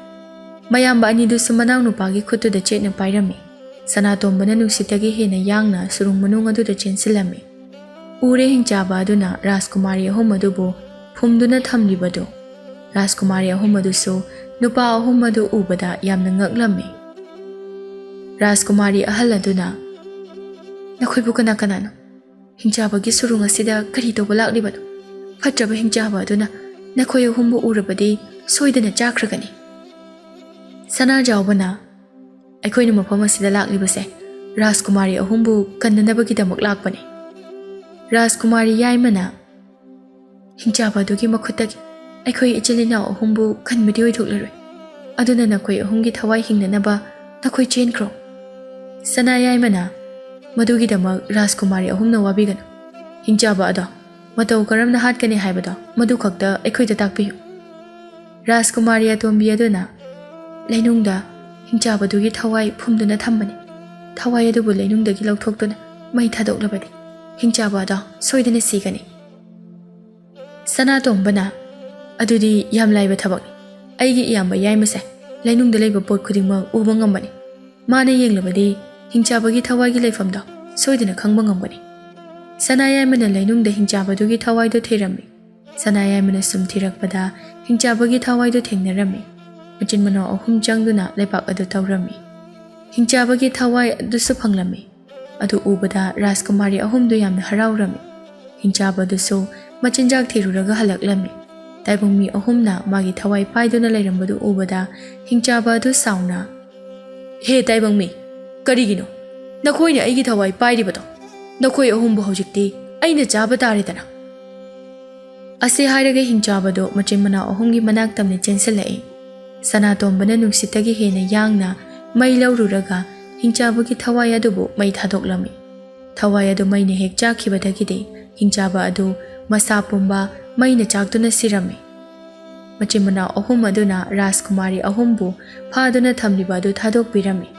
ꯃꯌꯥꯝꯕ ꯑꯅꯤꯗꯨꯁꯨ ꯃꯅꯥꯎꯅꯨꯄꯥꯒꯤ ꯈꯨꯠꯇꯨꯗ ꯆꯦꯠꯅ ꯄꯥꯏꯔꯝꯃꯤ꯫ ꯁꯅꯥꯇꯣꯝꯕꯅ ꯅꯨꯡꯁꯤꯠꯇꯒꯤ ꯍꯦꯟꯅ ꯌꯥꯡꯅ ꯁꯨꯔꯨꯡ ꯃꯅꯨꯡ ꯑꯗꯨꯗ ꯆꯦꯟꯁꯤꯜꯂꯝꯃꯤ꯫ ꯎꯔꯦ ꯍꯤꯡꯆꯥꯕ ꯑꯗꯨꯅ ꯔꯥꯖꯀꯨꯃꯥꯔꯤ ꯑꯍꯨꯝ ꯑꯗꯨꯕꯨ ꯐꯨꯝꯗꯨꯅ ꯊꯝꯂꯤꯕꯗꯨ꯫ ꯔꯥꯖꯀꯨꯃꯥꯔꯤ ꯑꯍꯨꯝ ꯑꯗꯨꯁꯨ ꯅꯨꯄꯥ ꯑꯍꯨꯝ ꯑꯗꯨ ꯎꯕꯗ ꯌꯥꯝꯅ ꯉꯛꯂꯝꯃꯤ꯫ ꯔꯥꯖꯀꯨꯃꯥꯔꯤ ꯑꯍꯜ ꯑꯗꯨꯅ "ꯅꯈꯣꯏꯕꯨ ꯀꯅꯥ ꯀꯅꯥꯅꯣ? ꯍꯤꯡꯆꯥꯕꯒꯤ ꯁꯨꯔꯨꯡ ꯑꯁꯤꯗ ꯀꯔꯤ ꯇꯧꯕ ꯂꯥꯛꯂꯤꯕꯅꯣ? ꯐꯠꯇ꯭ꯔꯕ ꯍꯤꯡꯆꯥꯕ ꯑꯗꯨꯅ ꯅꯈꯣꯏ ꯑꯍꯨꯝꯕꯨ ꯎꯔꯕꯗꯤ ꯁꯣꯏꯗꯅ ꯆꯥꯈ꯭ꯔꯒꯅꯤ." ꯁꯅꯥꯖꯥꯎꯕꯅ "ꯑꯩꯈꯣꯏꯅ ꯃꯐꯝ ꯑꯁꯤꯗ ꯂꯥꯛꯂꯤꯕꯁꯦ ꯔꯥꯖꯀꯨꯃꯥꯔꯤ ꯑꯍꯨꯝꯕꯨ ꯀꯟꯅꯅꯕꯒꯤꯗꯃꯛ ꯂꯥꯛꯄꯅꯤ." ꯔꯥꯖꯀꯨꯃꯥꯔꯤ ꯌꯥꯏꯃꯅ ꯍꯤꯡꯆꯥꯕ ꯑꯗꯨꯒꯤ ꯃꯈꯨꯠꯇꯒꯤ ꯑꯩꯈꯣꯏ ꯏꯆꯤꯜ ꯏꯅꯥꯎ ꯑꯍꯨꯝꯕꯨ ꯈꯟꯕꯗꯤ ꯑꯣꯏꯊꯣꯛꯂꯔꯣꯏ, ꯑꯗꯨꯅ ꯅꯈꯣꯏ ꯑꯍꯨꯝꯒꯤ ꯊꯋꯥꯏ ꯍꯤꯡꯅꯅꯕ ꯅꯈꯣꯏ ꯆꯦꯟꯈ꯭ꯔꯣ꯫ ꯁꯅꯥ ꯌꯥꯏꯃꯅ ꯃꯗꯨꯒꯤꯗꯃꯛ ꯔꯥꯖꯀꯨꯃꯥꯔꯤ ꯑꯍꯨꯝꯅ ꯋꯥꯕꯤꯒꯅꯨ, ꯍꯤꯡꯆꯥꯕ ꯑꯗꯣ ꯃꯇꯧ ꯀꯔꯝꯅ ꯍꯥꯠꯀꯅꯤ ꯍꯥꯏꯕꯗꯣ ꯃꯗꯨ ꯈꯛꯇ ꯑꯩꯈꯣꯏꯗ ꯇꯥꯛꯄꯤꯌꯨ꯫ ꯔꯥꯖꯀꯨꯃꯥꯔꯤ ꯑꯇꯣꯝꯕꯤ ꯑꯗꯨꯅ ꯂꯩꯅꯨꯡꯗ ꯍꯤꯡꯆꯥꯕꯗꯨꯒꯤ ꯊꯋꯥꯏ ꯐꯨꯝꯗꯨꯅ ꯊꯝꯕꯅꯤ, ꯊꯋꯥꯏ ꯑꯗꯨꯕꯨ ꯂꯩꯅꯨꯡꯗꯒꯤ ꯂꯧꯊꯣꯛꯇꯨꯅ ꯃꯩ ꯊꯥꯗꯣꯛꯂꯕꯗꯤ ꯍꯤꯡꯆꯥꯕ ꯑꯗꯣ ꯁꯣꯏꯗꯅ ꯁꯤꯒꯅꯤ꯫ ꯁꯅꯥꯇꯣꯝꯕꯅ ꯑꯗꯨꯗꯤ ꯌꯥꯝ ꯂꯥꯏꯕ ꯊꯕꯛꯅꯤ, ꯑꯩꯒꯤ ꯏꯌꯥꯝꯕ ꯌꯥꯏꯃꯁꯦ ꯂꯩꯅꯨꯡꯗ ꯂꯩꯕ ꯄꯣꯠ ꯈꯨꯗꯤꯡꯃꯛ ꯎꯕ ꯉꯝꯕꯅꯤ, ꯃꯥꯅ ꯌꯦꯡꯂꯕꯗꯤ ꯍꯤꯡꯆꯥꯕꯒꯤ ꯊꯋꯥꯏꯒꯤ ꯂꯩꯐꯝꯗꯣ ꯁꯣꯏꯗꯅ ꯈꯪꯕ ꯉꯝꯒꯅꯤ꯫ ꯁꯅꯥ ꯌꯥꯏꯃꯅ ꯂꯩꯅꯨꯡꯗ ꯍꯤꯡꯆꯥꯕꯗꯨꯒꯤ ꯊꯋꯥꯏꯗꯣ ꯊꯤꯔꯝꯃꯤ꯫ ꯁꯅꯥ ꯌꯥꯏꯃꯅ ꯁꯨꯝ ꯊꯤꯔꯛꯄꯗ ꯍꯤꯡꯆꯥꯕꯒꯤ ꯊꯋꯥꯏꯗꯣ ꯊꯦꯡꯅꯔꯝꯃꯤ꯫ ꯃꯆꯤꯟ ꯃꯅꯥꯎ ꯑꯍꯨꯝ ꯆꯪꯗꯨꯅ ꯂꯩꯕꯥꯛ ꯑꯗꯨ ꯇꯧꯔꯝꯃꯤ꯫ ꯍꯤꯡꯆꯥꯕꯒꯤ ꯊꯋꯥꯏ ꯑꯗꯨꯁꯨ ꯐꯪꯂꯝꯃꯤ꯫ ꯑꯗꯨ ꯎꯕꯗ ꯔꯥꯖꯀꯨꯃꯥꯔꯤ ꯑꯍꯨꯝꯗꯨ ꯌꯥꯝꯅ ꯍꯔꯥꯎꯔꯝꯃꯤ꯫ ꯍꯤꯡꯆꯥꯕꯗꯨꯁꯨ ꯃꯆꯤꯟꯖꯥꯛ ꯊꯤꯔꯨꯔꯒ ꯍꯜꯂꯛꯂꯝꯃꯤ꯫ ꯇꯥꯏꯕꯪ ꯃꯤ ꯑꯍꯨꯝꯅ ꯃꯥꯒꯤ ꯊꯋꯥꯏ ꯄꯥꯏꯗꯨꯅ ꯂꯩꯔꯝꯕꯗꯨ ꯎꯕꯗ ꯍꯤꯡꯆꯥꯕ ꯑꯗꯨ ꯁꯥꯎꯅ "ꯍꯦ ꯇꯥꯏꯕꯪ ꯃꯤ, ꯀꯔꯤꯒꯤꯅꯣ ꯅꯈꯣꯏꯅ ꯑꯩꯒꯤ ꯊꯋꯥꯏ ꯄꯥꯏꯔꯤꯕꯗꯣ? ꯅꯈꯣꯏ ꯑꯍꯨꯝꯕꯨ ꯍꯧꯖꯤꯛꯇꯤ ꯑꯩꯅ ꯆꯥꯕ ꯇꯥꯔꯦꯗꯅ"꯫ ꯑꯁꯤ ꯍꯥꯏꯔꯒ ꯍꯤꯡꯆꯥꯕꯗꯨ ꯃꯆꯤꯟ ꯃꯅꯥꯎ ꯑꯍꯨꯝꯒꯤ ꯃꯅꯥꯛ ꯇꯝꯅ ꯆꯦꯟꯁꯤꯜꯂꯛꯏ꯫ ꯁꯅꯥꯇꯣꯝꯕꯅ ꯅꯨꯡꯁꯤꯠꯇꯒꯤ ꯍꯦꯟꯅ ꯌꯥꯡꯅ ꯃꯩ ꯂꯧꯔꯨꯔꯒ ꯍꯤꯡꯆꯥꯕꯒꯤ ꯊꯋꯥꯏ ꯑꯗꯨꯕꯨ ꯃꯩ ꯊꯥꯗꯣꯛꯂꯝꯃꯤ꯫ ꯊꯋꯥꯏ ꯑꯗꯨ ꯃꯩꯅ ꯍꯦꯛ ꯆꯥꯛꯈꯤꯕꯗꯒꯤꯗꯤ ꯍꯤꯡꯆꯥꯕ ꯑꯗꯨ ꯃꯁꯥ ꯄꯨꯝꯕ ꯃꯩꯅ ꯆꯥꯛꯇꯨꯅ ꯁꯤꯔꯝꯃꯤ꯫ ꯃꯆꯤꯟ ꯃꯅꯥꯎ ꯑꯍꯨꯝ ꯑꯗꯨꯅ ꯔꯥꯖꯀꯨꯃꯥꯔꯤ ꯑꯍꯨꯝꯕꯨ ꯐꯥꯗꯨꯅ ꯊꯝꯂꯤꯕ ꯑꯗꯨ ꯊꯥꯗꯣꯛꯄꯤꯔꯝꯃꯤ꯫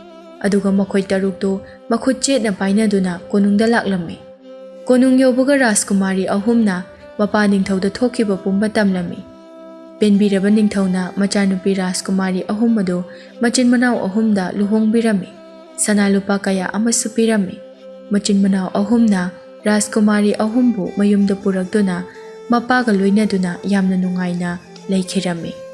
ꯑꯗꯨꯒ ꯃꯈꯣꯏ ꯇꯔꯨꯛꯇꯨ ꯃꯈꯨꯠ ꯆꯦꯠꯅ ꯄꯥꯏꯅꯗꯨꯅ ꯀꯣꯅꯨꯡꯗ ꯂꯥꯛꯂꯝꯃꯤ꯫ ꯀꯣꯅꯨꯡ ꯌꯧꯕꯒ ꯔꯥꯖꯀꯨꯃꯥꯔꯤ ꯑꯍꯨꯝꯅ ꯃꯄꯥ ꯅꯤꯡꯊꯧꯗ ꯊꯣꯛꯈꯤꯕ ꯄꯨꯝꯕ ꯇꯝꯂꯝꯃꯤ꯫ ꯄꯦꯟꯕꯤꯔꯕ ꯅꯤꯡꯊꯧꯅ ꯃꯆꯥꯅꯨꯄꯤ ꯔꯥꯖꯀꯨꯃꯥꯔꯤ ꯑꯍꯨꯝ ꯑꯗꯨ ꯃꯆꯤꯟ ꯃꯅꯥꯎ ꯑꯍꯨꯝꯗ ꯂꯨꯍꯣꯡꯕꯤꯔꯝꯃꯤ꯫ ꯁꯅꯥ ꯂꯨꯄꯥ ꯀꯌꯥ ꯑꯃꯁꯨ ꯄꯤꯔꯝꯃꯤ꯫ ꯃꯆꯤन मनाव अहुमना राजकुमारी अहुमबु मयुमदा पुरक्तुना मपागा लोइनदुना यामना नुंगाइना लेखिरम्मि।